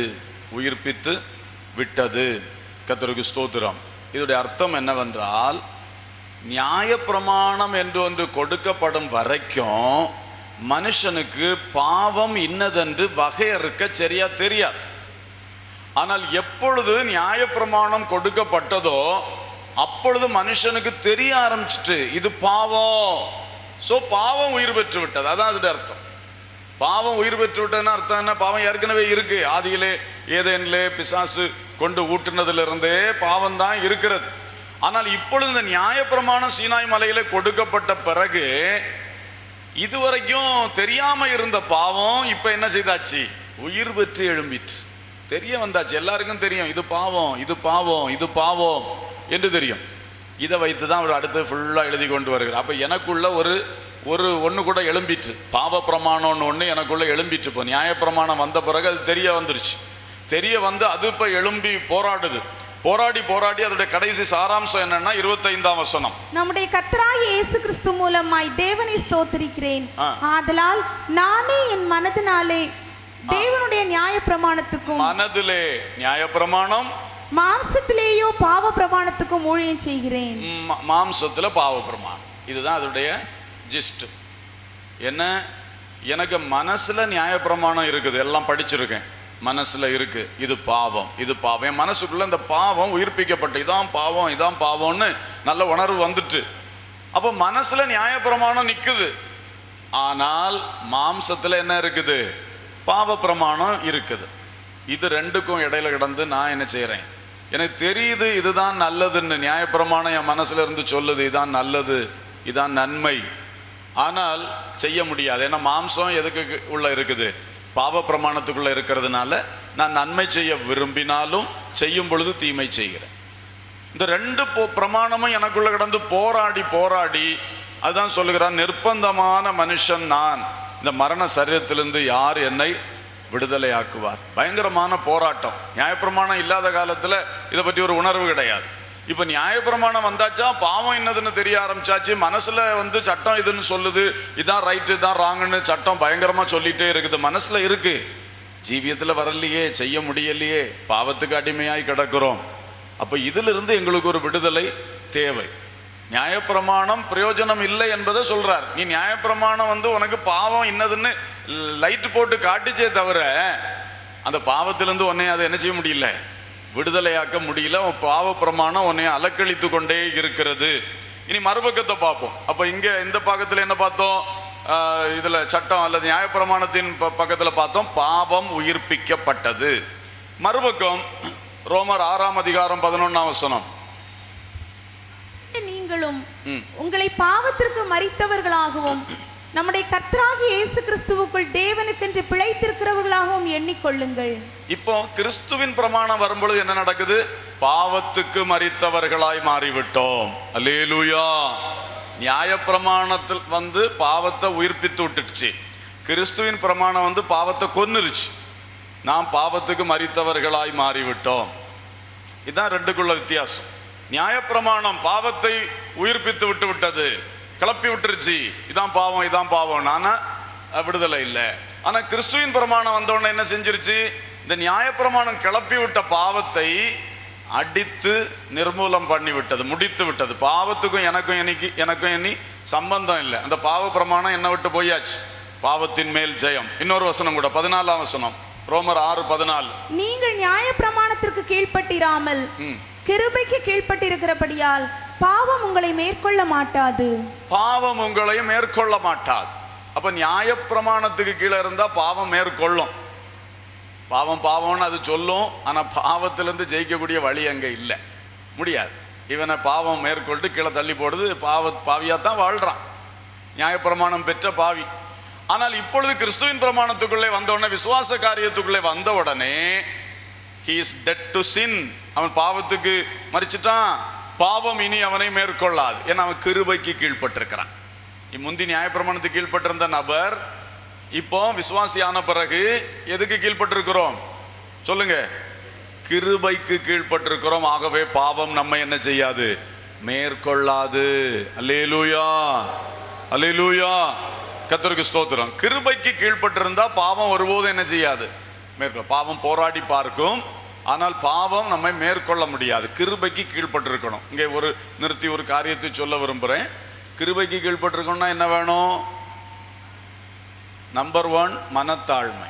கர்த்தருக்கு ஸ்தோத்திரம். இதோடைய அர்த்தம் என்னவென்றால், நியாயப்பிரமாணம் என்று ஒன்று கொடுக்கப்படும் வரைக்கும் மனுஷனுக்கு பாவம் இன்னதென்று வகையறுக்க சரியா தெரியாது. ஆனால் எப்பொழுது நியாயப்பிரமாணம் கொடுக்கப்பட்டதோ அப்பொழுது மனுஷனுக்கு தெரிய ஆரம்பிச்சிட்டு இது பாவம். சோ பாவம் உயிர் பெற்று விட்டது. அதான் அதோட அர்த்தம். பாவம் உயிர் பெற்று விட்டதுன்னு அர்த்தம் என்ன, பாவம் ஏற்கனவே இருக்கு. ஆதியிலே ஏதேனிலே பிசாசு கொண்டு ஊட்டுனதிலிருந்தே பாவம் தான் இருக்கிறது. ஆனால் இப்பொழுது இந்த நியாயப்பிரமாணம் சீனாய் மலையில கொடுக்கப்பட்ட பிறகு இதுவரைக்கும் தெரியாம இருந்த பாவம் இப்ப என்ன செய்தாச்சு, உயிர் பெற்று எழும்பிற்று. தெரிய வந்தாச்சு, எல்லாருக்கும் தெரியும் இது பாவம், இது பாவம், இது பாவம் என்று தெரியும். இதை வைத்து தான் அவர் அடுத்து ஃபுல்லாக எழுதி கொண்டு வருகிறார். அப்போ எனக்குள்ள ஒரு ஒன்று கூட எழும்பிற்று, பாவ பிரமாணம்னு ஒன்று எனக்குள்ள எழும்பிற்று. இப்போ நியாயப்பிரமாணம் வந்த பிறகு அது தெரிய வந்துருச்சு. தெரிய வந்து அது இப்போ எழும்பி போராடுது. போராடி அதோட கடைசி சாராம்சம் என்னன்னா 25ஆம் வசனம். நம்முடைய கர்த்தராகிய இயேசு கிறிஸ்து மூலமாய் தேவனை ஸ்தோத்திரிக்கிறேன். ஆதலால் நானே என் மனதினாலே தேவனுடைய நியாயப்பிரமாணத்துக்கும், மனதிலே நியாயப்பிரமாணம், மாம்சத்திலேயோ பாவ பிரமாணத்துக்கும் ஊழியம் செய்கிறேன். மாம்சத்துல பாவ பிரமாணம், இதுதான் அதோடைய ஜிஸ்ட். என்ன, எனக்கு மனசுல நியாயப்பிரமாணம் இருக்குது, எல்லாம் படிச்சிருக்கேன், மனசுல இருக்கு இது பாவம், இது பாவம். என் மனசுக்குள்ள இந்த பாவம் உயிர்ப்பிக்கப்பட்டு இதான் பாவம், இதான் பாவம்னு நல்ல உணர்வு வந்துட்டு, அப்போ மனசுல நியாயப்பிரமாணம் நிக்குது. ஆனால் மாம்சத்துல என்ன இருக்குது, பாவ பிரமாணம் இருக்குது. இது ரெண்டுக்கும் இடையில கிடந்து நான் என்ன செய்யறேன், எனக்கு தெரியுது இதுதான் நல்லதுன்னு, நியாயப்பிரமாணம் என் மனசுல இருந்து சொல்லுது இதான் நல்லது, இதான் நன்மை. ஆனால் செய்ய முடியாது. ஏன்னா மாம்சம் எதுக்கு உள்ள இருக்குது, பாவ பிரமாணத்துக்குள்ள இருக்கிறதுனால நான் நன்மை செய்ய விரும்பினாலும் செய்யும் பொழுது தீமை செய்கிறேன். இந்த ரெண்டு பிரமாணமும் எனக்குள்ள கிடந்து போராடி அதுதான் சொல்லுகிறான், நிர்பந்தமான மனுஷன் நான், இந்த மரண சரீரத்திலிருந்து யார் என்னை விடுதலை ஆக்குவார். பயங்கரமான போராட்டம். நியாயப்பிரமாணம் இல்லாத காலத்துல இதை பற்றி ஒரு உணர்வு கிடையாது. இப்ப நியாயப்பிரமாணம் வந்தாச்சா, பாவம் என்னதுன்னு தெரிய ஆரம்பிச்சாச்சு, மனசுல வந்து சட்டம் இதுன்னு சொல்லுது, இதான் ரைட்டு இதான் ராங்குன்னு சட்டம் பயங்கரமா சொல்லிட்டே இருக்குது. மனசுல இருக்கு, ஜீவியத்துல வரலையே, செய்ய முடியலையே, பாவத்துக்கு அடிமையாய் கிடக்கிறோம். அப்ப இதுல இருந்து எங்களுக்கு ஒரு விடுதலை தேவை. நியாயப்பிரமாணம் பிரயோஜனம் இல்லை என்பதை சொல்றார். நீ நியாயப்பிரமாணம் வந்து உனக்கு பாவம் இன்னதுன்னு லைட் போட்டு காட்டுச்சே தவிர அந்த பாவத்திலிருந்து உன்னை அதை என்ன செய்ய முடியல, விடுதலையாக்க முடியல. பாவ பிரமாணம் உன்னை அலக்கழித்து கொண்டே இருக்கிறது. இனி மறுபக்கத்தை பார்ப்போம். அப்ப இங்க இந்த பக்கத்துல என்ன பார்த்தோம், இதுல சட்டம் அல்லது நியாயப்பிரமாணத்தின் பக்கத்துல பார்த்தோம் பாவம் உயிர்ப்பிக்கப்பட்டது. மறுபக்கம் ரோமர் 6ஆம் அதிகாரம் 11ஆம் வசனம். நீங்களும் உங்களை பாவத்திற்கு மரித்தவர்களாகவும் நம்முடைய கர்த்தராகிய இயேசு கிறிஸ்துவுக்குள் தேவனுக்கென்று பிழைத்திருக்கிறவர்களாகவும் எண்ணிக்கொள்ளுங்கள். இப்போ கிறிஸ்துவின் பிரமாணம் வரும்பொழுது என்ன நடக்குது, பாவத்துக்கு மரித்தவர்களாய் மாறிவிட்டோம். அல்லேலூயா. நியாயப்பிரமாணத்தில் வந்து பாவத்தை உயிர்ப்பித்து விட்டுடுச்சு, கிறிஸ்துவின் பிரமாணம் வந்து பாவத்தை கொன்னுருச்சு. நாம் பாவத்துக்கு மரித்தவர்களாய் மாறிவிட்டோம். இதுதான் ரெண்டுக்குள்ள வித்தியாசம். நியாயப்பிரமாணம் பாவத்தை உயிர்ப்பித்து விட்டு விட்டது, கிளப்பி விட்டுருச்சு, இதான் பாவம் இதான் பாவம், ஆனா விடுதலை இல்லை. ஆனா கிறிஸ்துவின் பிரமாணம் வந்தோடனே என்ன செஞ்சிருச்சு, இந்த நியாயப்பிரமாணம் கிளப்பி விட்ட பாவத்தை அடித்து நிர்மூலம் பண்ணி விட்டது, முடித்து விட்டது. பாவத்துக்கும் எனக்கும் இனி சம்பந்தம் இல்லை. அந்த பாவ பிரமாணம் என்ன விட்டு போயாச்சு. பாவத்தின் மேல் ஜெயம். இன்னொரு வசனம் கூட 14ஆம் வசனம், ரோமர் 6:14. நீங்கள் நியாயப்பிரமாணத்திற்கு கீழ்ப்பட்டிராமல் கிருபைக்கு கீழ்ப்பட்டிருக்கிறபடியால் பாவம் உங்களை மேற்கொள்ள மாட்டாது. பாவம் உங்களை மேற்கொள்ள மாட்டாது. அப்ப நியாயப்பிரமாணத்துக்கு கீழே இருந்தா பாவம் மேற்கொள்ளும். பாவம் பாவம்னு அது சொல்லும், ஆனா பாவத்திலிருந்து ஜெயிக்கக்கூடிய வழி அங்க இல்லை, முடியாது. இவனை பாவம் மேற்கொண்டு கீழே தள்ளி போடுது, பாவியாத்தான் வாழ்றான், நியாயப்பிரமாணம் பெற்ற பாவி. ஆனால் இப்பொழுது கிறிஸ்துவின் பிரமாணத்துக்குள்ளே வந்தவுடனே, விசுவாச காரியத்துக்குள்ளே வந்த உடனே he is dead to sin. அவன் பாவத்துக்கு மரிச்சிட்டான், பாவம் இனி அவனை மேற்கொள்ளாது. ஏன்னா அவன் கிருபைக்கு கீழ்பட்டிருக்கிறான். முந்தி நியாயப்பிரமாணத்துக்கு கீழ்பட்டிருந்த நபர் இப்போ விசுவாசியான பிறகு எதுக்கு கீழ்பட்டிருக்கிறோம் சொல்லுங்க, கிருபைக்கு கீழ்பட்டிருக்கிறோம். ஆகவே பாவம் நம்ம என்ன செய்யாது, மேற்கொள்ளாது. அல்லேலூயா, அல்லேலூயா, கர்த்தருக்கு ஸ்தோத்திரம். கிருபைக்கு கீழ்பட்டிருந்தா பாவம் ஒருபோதும் என்ன செய்யாது, மேற்கொள்ள. பாவம் போராடி பார்க்கும், ஆனால் பாவம் நம்மை மேற்கொள்ள முடியாது. கிருபைக்கு கீழ்பட்டிருக்கணும். இங்கே ஒரு நிறுத்தி ஒரு காரியத்தை சொல்ல விரும்புகிறேன். கிருபைக்கு கீழ்பட்டிருக்கணும்னா என்ன வேணும்? நம்பர் 1 மனத்தாழ்மை.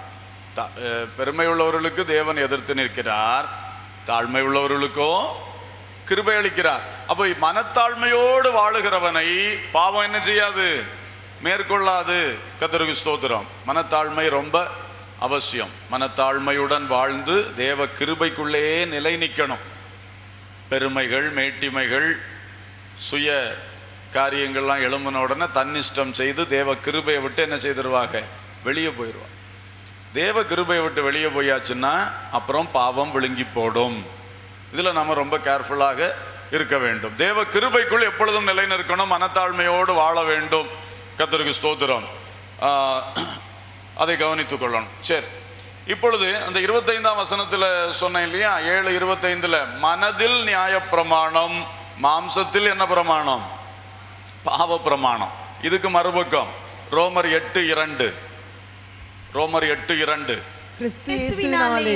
பெருமை உள்ளவர்களுக்கு தேவன் எதிர்த்து நிற்கிறார், தாழ்மை உள்ளவர்களுக்கோ கிருபை அளிக்கிறார். அப்போ மனத்தாழ்மையோடு வாழுகிறவனை பாவம் என்ன செய்யாது, மேற்கொள்ளாது. கர்த்தருக்கு ஸ்தோத்திரம். மனத்தாழ்மை ரொம்ப அவசியம். மனத்தாழ்மையுடன் வாழ்ந்து தேவ கிருபைக்குள்ளேயே நிலை நிற்கணும். பெருமைகள், மேட்டிமைகள், சுய காரியங்கள்லாம் எழும்பின உடனே தன்னிஷ்டம் செய்து தேவ கிருபையை விட்டு என்ன செய்திருவாங்க, வெளியே போயிடுவாங்க. தேவ கிருபையை விட்டு வெளியே போயாச்சுன்னா அப்புறம் பாவம் விழுங்கி போடும். இதில் நம்ம ரொம்ப கேர்ஃபுல்லாக இருக்க வேண்டும். தேவ கிருபைக்குள் எப்பொழுதும் நிலைநிற்கணும், மனத்தாழ்மையோடு வாழ வேண்டும். கர்த்தருக்கு ஸ்தோத்திரம். அதை கவனித்துக் கொள்ளணும். சரி, இப்பொழுது அந்த 25ஆம் வசனத்தில் சொன்னேன் இல்லையா, 7:25 மனதில் நியாய பிரமாணம், மாம்சத்தில் என்ன பிரமாணம்? பாவ பிரமாணம். இதுக்கு மறுபக்கம் ரோமர் 8:2. ரோமர் 8:2 கிறிஸ்து இயேசுவினாலே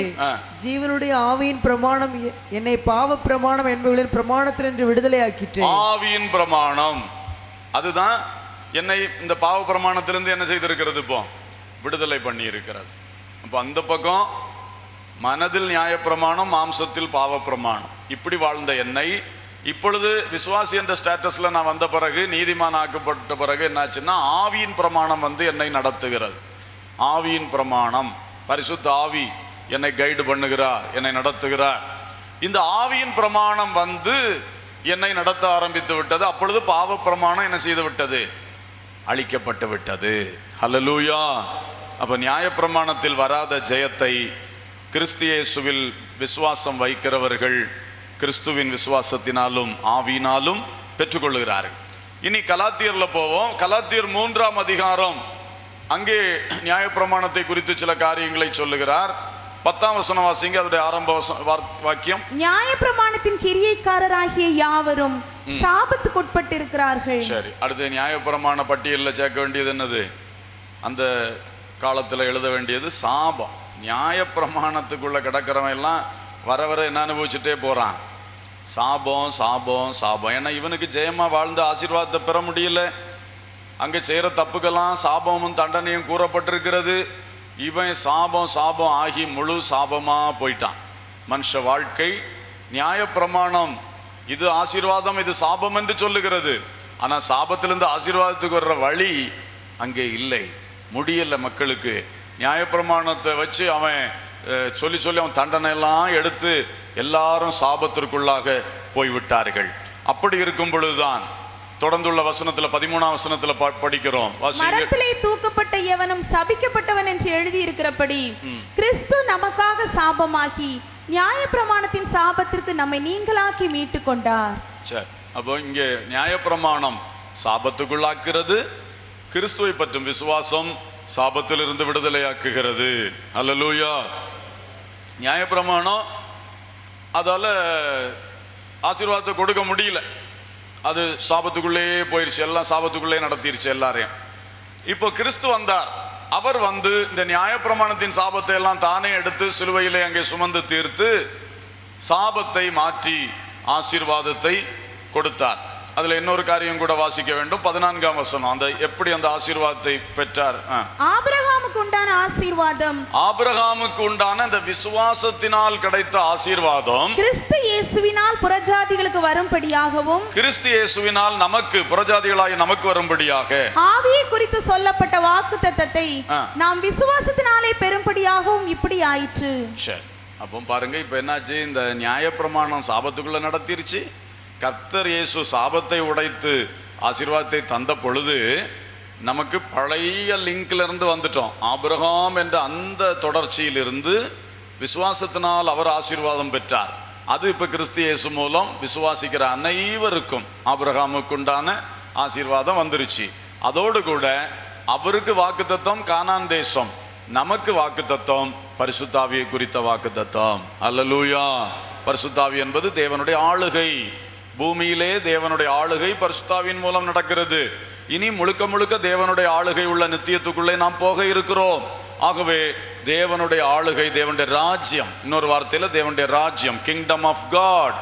ஜீவனுடைய ஆவியின் பிரமாணம் என்னை பாவ பிரமாணம் என்பவர்களின் பிரமாணத்தினின்று விடுதலை ஆக்கிற்று. ஆவியின் பிரமாணம் அதுதான் என்னை இந்த பாவ பிரமாணத்திலிருந்து என்ன செய்திருக்கிறது? இப்போ விடுதலை பண்ணி இருக்கிறது. அப்போ அந்த பக்கம் மனதில் நியாய பிரமாணம், மாம்சத்தில் பாவ பிரமாணம். இப்படி வாழ்ந்த என்னை இப்பொழுது விசுவாசி என்ற ஸ்டேட்டஸ்ல நான் வந்த பிறகு, நீதிமான் ஆக்கப்பட்ட பிறகு என்னாச்சுன்னா ஆவியின் பிரமாணம் வந்து என்னை நடத்துகிறது. ஆவியின் பிரமாணம், பரிசுத்த ஆவி என்னை கைடு பண்ணுகிறார், என்னை நடத்துகிறார். இந்த ஆவியின் பிரமாணம் வந்து என்னை நடத்த ஆரம்பித்து விட்டது. அப்பொழுது பாவ பிரமாணம் என்ன செய்து விட்டது? அழிக்கப்பட்டு விட்டது. ஹல்லேலூயா. அப்ப நியாய பிரமாணத்தில் வராத ஜெயத்தை கிறிஸ்து இயேசுவில் விசுவாசம் வைக்கிறவர்கள் கிறிஸ்துவின் விசுவாசத்தினாலும் ஆவியினாலும் பெற்றுக்கொள்கிறார்கள். இனி கலாத்தியர்ல போவோம். கலாத்தியர் 3ஆம் அதிகாரம், அங்கே நியாயப்பிரமாணத்தை குறித்து சில காரியங்களை சொல்லுகிறார். 10ஆம் வசனம் வாசிங்க, அதோட ஆரம்ப வாக்கியம். நியாயப்பிரமாணத்தின் கிரியைக்காரராகிய யாவரும் சாபத்துக்குட்பட்டு இருக்கிறார்கள். சரி, அடுத்து நியாயப்பிரமாண பட்டியலில் சேர்க்க வேண்டியது என்னது? அந்த காலத்தில் எழுத வேண்டியது சாபம். நியாயப்பிரமாணத்துக்குள்ள கிடக்கிறவன் எல்லாம் வர வர என்ன அனுபவிச்சுட்டே போறான்? சாபம் சாபம் சாபம். ஏன்னா இவனுக்கு ஜெயமா வாழ்ந்த ஆசீர்வாதத்தை பெற முடியல. அங்கே செய்கிற தப்புக்கெல்லாம் சாபமும் தண்டனையும் கூறப்பட்டிருக்கிறது. இவன் சாபம் சாபம் ஆகி முழு சாபமா போயிட்டான். மனுஷ வாழ்க்கை நியாயப்பிரமாணம் இது ஆசீர்வாதம், இது சாபம் என்று சொல்லுகிறது. ஆனால் சாபத்திலிருந்து ஆசீர்வாதத்துக்கு வர்ற வழி அங்கே இல்லை, முடியல மக்களுக்கு. நியாயப்பிரமாணத்தை வச்சு அவன் சொல்லி சொல்லி அவன் தண்டனை எல்லாம் எடுத்து எல்லாரும் சாபத்திற்குள்ளாக போய்விட்டார்கள். அப்படி இருக்கும் பொழுதுதான் தொடர்ந்துள்ள வசனத்துல 13ஆம் வசனத்துல படிக்கிறோம். மரத்திலே தூக்கப்பட்ட எவனும் சபிக்கப்பட்டவன் என்று எழுதி இருக்கிறபடி கிறிஸ்து நமக்காக சாபமாகி நியாயப்பிரமாணத்தின் சாபத்திற்கு நம்மை நீங்களாக்கி மீட்டு கொண்டார். சரி, அப்போ இங்கே நியாயப்பிரமாணம் சாபத்துக்குள்ளாக்குறது, கிறிஸ்துவை பற்றும் விசுவாசம் சாபத்திலிருந்து விடுதலையாக்குகிறது. அல்லேலூயா. நியாயப்பிரமாணம் அதால ஆசீர்வாதத்தை கொடுக்க முடியல, அது சாபத்துக்குள்ளே போயிருச்சு, எல்லாம் சாபத்துக்குள்ளே நடத்திருச்சு எல்லாரையும். இப்போ கிறிஸ்து வந்தார். அவர் வந்து இந்த நியாயப்பிரமாணத்தின் சாபத்தை எல்லாம் தானே எடுத்து சிலுவையிலே அங்கே சுமந்து தீர்த்து சாபத்தை மாற்றி ஆசீர்வாதத்தை கொடுத்தார். அதுல இன்னொரு காரியம் கூட வாசிக்க வேண்டும். 14ஆம் வசனம், அந்த எப்படி அந்த ஆசீர்வாதத்தை பெற்றார்? ஆபிரகாமுக்கு உண்டான ஆசீர்வாதம், ஆபிரகாமுக்கு உண்டான அந்த விசுவாசத்தினால் கிடைத்த ஆசீர்வாதம் கிறிஸ்து இயேசுவினால் புறஜாதிகளுக்கு வரும்படியாகவும், கிறிஸ்து இயேசுவினால் நமக்கு புறஜாதிகளாய் நமக்கு வரும்படியாக ஆவியை குறித்து சொல்லப்பட்ட வாக்குத்தத்தத்தை நாம் விசுவாசத்தினாலே பெரும்படியாகவும் இப்படி ஆயிற்று. சரி, அப்போ பாருங்க, இப்ப என்னாச்சு? இந்த நியாயப்பிரமாணம் சாபத்துக்குள்ள நடத்திருச்சு. கர்த்தர் இயேசு சாபத்தை உடைத்து ஆசீர்வாதத்தை தந்த பொழுது நமக்கு பழைய லிங்க்ல இருந்து வந்துட்டோம். ஆபிரகாம் என்ற அந்த தொடர்ச்சியிலிருந்து விசுவாசத்தினால் அவர் ஆசீர்வாதம் பெற்றார். அது இப்ப கிறிஸ்து இயேசு மூலம் விசுவாசிக்கிற அனைவருக்கும் ஆபிரகாமுக்கு உண்டான ஆசீர்வாதம் வந்துருச்சு. அதோடு கூட அவருக்கு வாக்குத்தத்தம் கானான் தேசம், நமக்கு வாக்குத்தத்தம் பரிசுத்தாவியை குறித்த வாக்குத்தத்தம். அல்லேலூயா. பரிசுத்தாவி என்பது தேவனுடைய ஆளுகை. பூமியிலே தேவனுடைய ஆளுகை பரிசுத்தாவின் மூலம் நடக்கிறது. இனி முழுக்க முழுக்க தேவனுடைய ஆளுகை உள்ள நித்தியத்துக்குள்ளே நாம் போக இருக்கிறோம். ஆகவே தேவனுடைய ஆளுகை, தேவனுடைய ராஜ்யம், இன்னொரு வார்த்தையில் தேவனுடைய ராஜ்யம், கிங்டம் ஆஃப் காட்.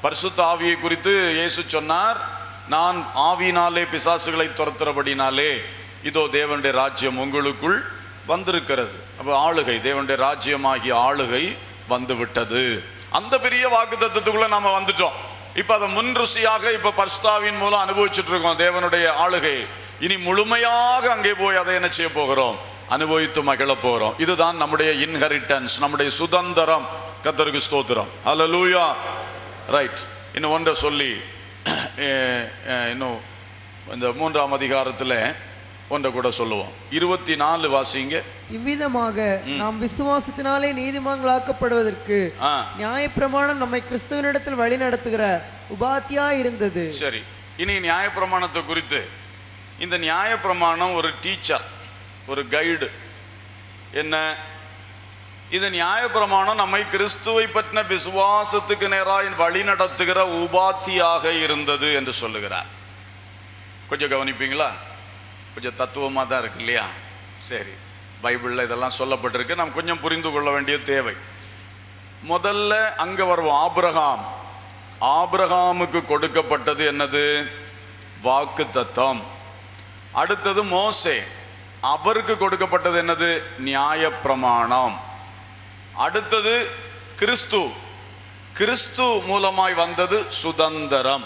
பரிசுத்த ஆவியை குறித்து இயேசு சொன்னார், நான் ஆவியினாலே பிசாசுகளை துரத்துறபடினாலே இதோ தேவனுடைய ராஜ்யம் உங்களுக்குள் வந்திருக்கிறது. அப்போ ஆளுகை, தேவனுடைய ராஜ்யமாகிய ஆளுகை வந்து விட்டது. அந்த பெரிய வாக்குத்தத்தத்துக்குள்ள நாம வந்துட்டோம். இப்ப அதை முன் ருசியாக இப்ப பரிசுத்தாவின் மூலம் அனுபவிச்சுட்டு இருக்கோம் தேவனுடைய ஆளுகை. இனி முழுமையாக அங்கே போய் அதை என்ன செய்ய போகிறோம்? அனுபவித்து மகிழ போகிறோம். இதுதான் நம்முடைய இன்ஹெரிட்டன்ஸ், நம்முடைய சுதந்திரம். கர்த்தருக்கு ஸ்தோத்திரம். ஹல்லேலூயா. ரைட். இன்னும் ஒன்றை சொல்லி, இன்னும் இந்த 3ஆம் அதிகாரத்தில் ஒன்றை கூட சொல்லுவோம். 24 வாசிங்க. இவ்விதமாக நாம் விசுவாசத்தினாலே நீதிமான்களாக்கப்படுவதற்கு நியாயப்பிரமாணம் நம்மை கிறிஸ்துவனிடத்தில் வழி நடத்துகிற உபாத்தியா இருந்தது. சரி, இனி நியாயப்பிரமாணத்தை குறித்து, இந்த நியாயப்பிரமாணம் ஒரு டீச்சர், ஒரு கைடு. என்ன இந்த நியாயப்பிரமாணம்? நம்மை கிறிஸ்துவை பற்றின விசுவாசத்துக்கு நேராக வழி நடத்துகிற உபாத்தியாக இருந்தது என்று சொல்லுகிறார். கொஞ்சம் கவனிப்பீங்களா? கொஞ்சம் தத்துவமாக தான் இருக்கு இல்லையா? சரி, பைபிளில் இதெல்லாம் சொல்லப்பட்டிருக்கு, நாம் கொஞ்சம் புரிந்து கொள்ள வேண்டிய தேவை. முதல்ல அங்கே வருவோம். ஆபிரகாமுக்கு கொடுக்கப்பட்டது என்னது? வாக்கு தத்தம். அடுத்தது மோசே, அவருக்கு கொடுக்கப்பட்டது என்னது? நியாயப்பிரமாணம். அடுத்தது கிறிஸ்து மூலமாய் வந்தது சுதந்திரம்.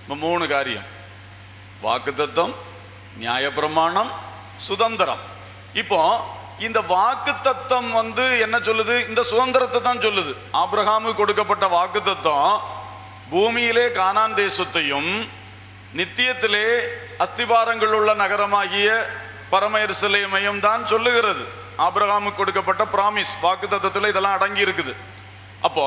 3 காரியம்: வாக்குத்தத்தம், நியாயப்பிரமாணம், சுதந்திரம். இப்போ இந்த வாக்குத்தத்தம் என்ன சொல்லுது? இந்த சுதந்திரத்தை தான் சொல்லுது. ஆபிரகாமுக்கு கொடுக்கப்பட்ட வாக்குத்தத்தம் பூமியிலே கானான் தேசத்தையும் நித்தியத்திலே அஸ்திபாரங்கள் உள்ள நகரமாகிய பரம எருசலேமையும் தான் சொல்லுகிறது. ஆபிரகாமுக்கு கொடுக்கப்பட்ட பிராமிஸ், வாக்குத்தத்தத்தில் இதெல்லாம் அடங்கி இருக்குது. அப்போ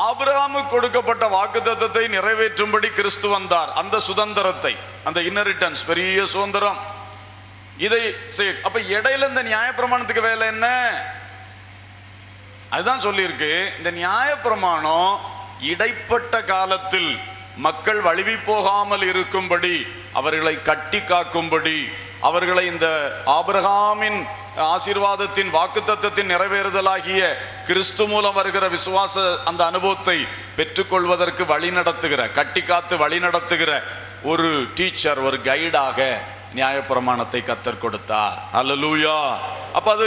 ஆபிரகாமுக்கு கொடுக்கப்பட்ட வாக்குத்தத்தத்தை நிறைவேற்றும்படி கிறிஸ்து வந்தார். அந்த சுதந்திரத்தை, அந்த இன்ஹெரிட்டன்ஸ், பெரிய சுதந்திரம், இதை அப்ப இடையில இந்த நியாயப்பிரமாணத்துக்கு வேலை என்ன? அதுதான் சொல்லியிருக்கு. இந்த நியாயப்பிரமாணம் இடைப்பட்ட காலத்தில் மக்கள் வழுவி போகாமல் இருக்கும்படி, அவர்களை கட்டி காக்கும்படி, அவர்களை இந்த ஆபிரகாமின் ஆசீர்வாதத்தின் வாக்குத்தத்தத்தின் நிறைவேறுதலாகிய கிறிஸ்து மூலம் வருகிற விசுவாச அந்த அனுபவத்தை பெற்றுக்கொள்வதற்கு வழி நடத்துகிற, கட்டி காத்து வழி நடத்துகிற ஒரு டீச்சர், ஒரு கைடாக நியாயப்பிரமாணத்தை கர்த்தர் கொடுத்தார். அல்லேலூயா. அப்ப அது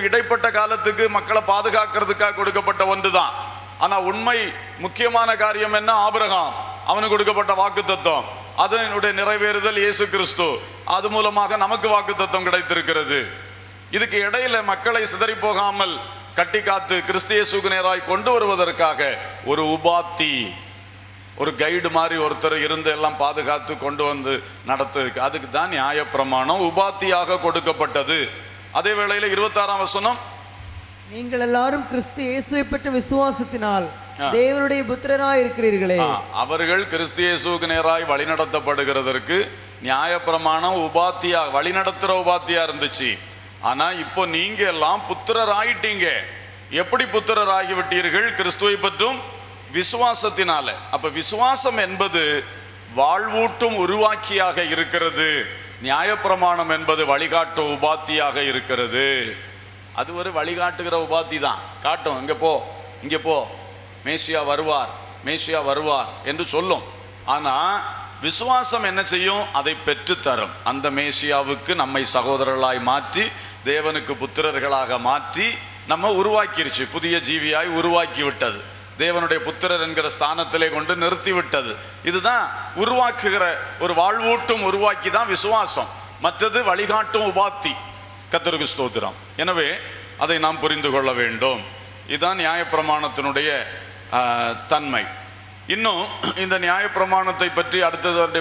இடைப்பட்ட காலத்துக்கு மக்களை பாதுகாக்கிறதுக்காக கொடுக்கப்பட்ட ஒன்றுதான். ஆனா உண்மை முக்கியமான காரியம் என்ன? ஆபிரகாம், அவனுக்கு கொடுக்கப்பட்ட வாக்குத்தத்தம், அதனுடைய நிறைவேறுதல் இயேசு கிறிஸ்து, அது மூலமாக நமக்கு வாக்குத்தத்தம் கிடைத்திருக்கிறது. இதுக்கு இடையில மக்களை சிதறி போகாமல் கட்டி காத்து கிறிஸ்து இயேசுக்கு நேராய் கொண்டு வருவதற்காக ஒரு உபாத்தி, ஒரு கைடு மாதிரி ஒருத்தர் இருந்து எல்லாம் பாதுகாத்து கொண்டு வந்து நடத்துறதுக்கு, அதுக்கு தான் நியாயப்பிரமாணம் உபாத்தியாக கொடுக்கப்பட்டது. அதே வேளையில 26ஆம் வசனம், நீங்கள் எல்லாரும் கிறிஸ்து இயேசுவை பற்றி விசுவாசத்தினால் தேவனுடைய புத்திரராய் இருக்கிறீர்களே. அவர்கள் கிறிஸ்து இயேசுவுக்கு நேராய் வழிநடத்தப்படுகிறதற்கு நியாயப்பிரமாணம் உபாத்தியா, வழிநடத்துற உபாத்தியா இருந்துச்சு. ஆனா இப்போ நீங்க எல்லாம் புத்திரர் ஆயிட்டீங்க. எப்படி புத்திரர் ஆகிவிட்டீர்கள்? கிறிஸ்துவை பற்றும் விசுவாசத்தினால. அப்ப விசுவாசம் என்பது வாழ்வூட்டும் உருவாக்கியாக இருக்கிறது. நியாயப்பிரமாணம் என்பது வழிகாட்டும் உபாத்தியாக இருக்கிறது. அது ஒரு வழிகாட்டுகிற உபாத்தி தான். காட்டும், இங்க போ, இங்க போ, மேசியா வருவார், மேசியா வருவார் என்று சொல்லும். ஆனா விசுவாசம் என்ன செய்யும்? அதை பெற்று தரும். அந்த மேசியாவுக்கு நம்மை சகோதரர்களாய் மாற்றி, தேவனுக்கு புத்திரர்களாக மாற்றி நம்ம உருவாக்கிருச்சு. புதிய ஜீவியாய் உருவாக்கி விட்டது. தேவனுடைய புத்திரர் என்கிற ஸ்தானத்திலே கொண்டு நிறுத்தி விட்டது. இதுதான் உருவாக்குகிற ஒரு வாழ்வூட்டும் உருவாக்கி தான் விசுவாசம். மற்றது வழிகாட்டும் உபாத்தி. கர்த்தருக்கு ஸ்தோத்திரம். எனவே அதை நாம் புரிந்து கொள்ள வேண்டும். இதுதான் நியாயப்பிரமாணத்தினுடைய தன்மை. இன்னும் இந்த நியாயப்பிரமாணத்தை பற்றி அடுத்தது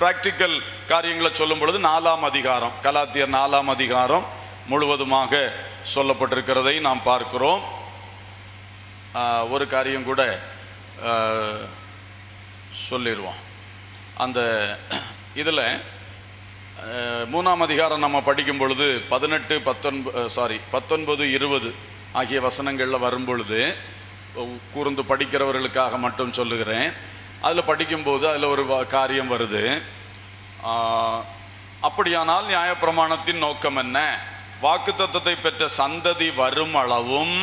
பிராக்டிக்கல் காரியங்களை சொல்லும் பொழுது 4ஆம் அதிகாரம், கலாத்தியர் 4ஆம் அதிகாரம் முழுவதுமாக சொல்லப்பட்டிருக்கிறதை நாம் பார்க்கிறோம். ஒரு காரியம் கூட சொல்லிடுவோம். அந்த இதில் 3ஆம் அதிகாரம் நம்ம படிக்கும் பொழுது 19, 20 ஆகிய வசனங்களில் வரும் பொழுது, கூர்ந்து படிக்கிறவர்களுக்காக மட்டும் சொல்லுகிறேன். அதில் படிக்கும்போது அதில் ஒரு காரியம் வருது. அப்படியானால் நியாயப்பிரமாணத்தின் நோக்கம் என்ன? வாக்குத்தத்தத்தை பெற்ற சந்ததி வரும் அளவும்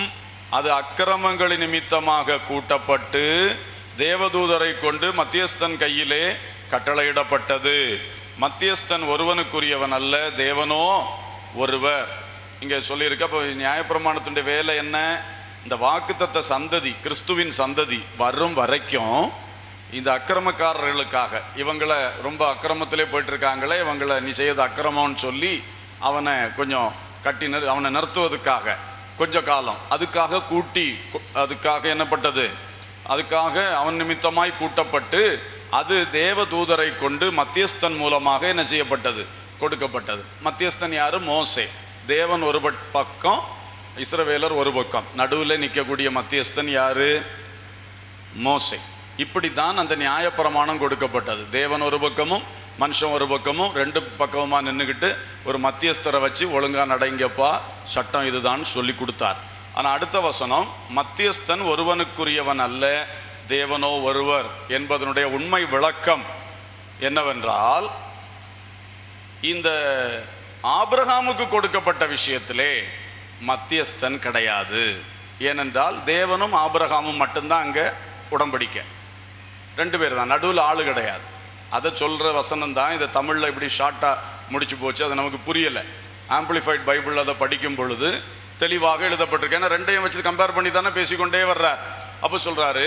அது அக்கிரமங்களின் நிமித்தமாக கூட்டப்பட்டு தேவதூதரை கொண்டு மத்தியஸ்தன் கையிலே கட்டளையிடப்பட்டது. மத்தியஸ்தன் ஒருவனுக்குரியவன் அல்ல, தேவனோ ஒருவர். இங்கே சொல்லியிருக்க. அப்போ நியாயப்பிரமாணத்தினுடைய வேலை என்ன? இந்த வாக்குத்தத்த சந்ததி, கிறிஸ்துவின் சந்ததி வரும் வரைக்கும் இந்த அக்கிரமக்காரர்களுக்காக, இவங்களை ரொம்ப அக்கிரமத்திலே போயிட்டு இருக்காங்களே, இவங்களை நீ செய்யறது அக்கிரமம்னு சொல்லி அவனை கொஞ்சம் கட்டி அவனை நிறுத்துவதற்காக கொஞ்ச காலம் அதுக்காக அதுக்காக என்னப்பட்டது? அதுக்காக அவன் நிமித்தமாய் கூட்டப்பட்டு அது தேவ தூதரை கொண்டு மத்தியஸ்தன் மூலமாக என்ன செய்யப்பட்டது? கொடுக்கப்பட்டது. மத்தியஸ்தன் யாரு? மோசே. தேவன் ஒரு பக்கம், இஸ்ரவேலர் ஒரு பக்கம், நடுவில் நிற்கக்கூடிய மத்தியஸ்தன் யாரு? மோசே. இப்படித்தான் அந்த நியாயப்பிரமாணம் கொடுக்கப்பட்டது. தேவன் ஒரு பக்கமும் மனுஷன் ஒரு பக்கமும், ரெண்டு பக்கமா நின்றுக்கிட்டு ஒரு மத்தியஸ்தரை வச்சு ஒழுங்கா நடைங்கப்பா, சட்டம் இதுதான் சொல்லி கொடுத்தார். ஆனால் அடுத்த வசனம், மத்தியஸ்தன் ஒருவனுக்குரியவன் அல்ல, தேவனோ ஒருவர் என்பதனுடைய உண்மை விளக்கம் என்னவென்றால், இந்த ஆபிரகாமுக்கு கொடுக்கப்பட்ட விஷயத்திலே மத்தியஸ்தன் கிடையாது. ஏனென்றால் தேவனும் ஆபிரகாமும் மட்டும்தான் அங்கே உடன்படிக்கை, ரெண்டு பேர் தான், நடுவில் ஆளு கிடையாது. அதை சொல்கிற வசனம் தான் இதை தமிழில் இப்படி ஷார்ட்டாக முடிச்சு போச்சு, அது நமக்கு புரியலை. ஆம்பிளிஃபைட் பைபிள் அதை படிக்கும் பொழுது தெளிவாக எழுதப்பட்டிருக்கு. ஏன்னா ரெண்டையும் வச்சு கம்பேர் பண்ணி தானே பேசிக்கொண்டே வர்றார். அப்போ சொல்கிறாரு,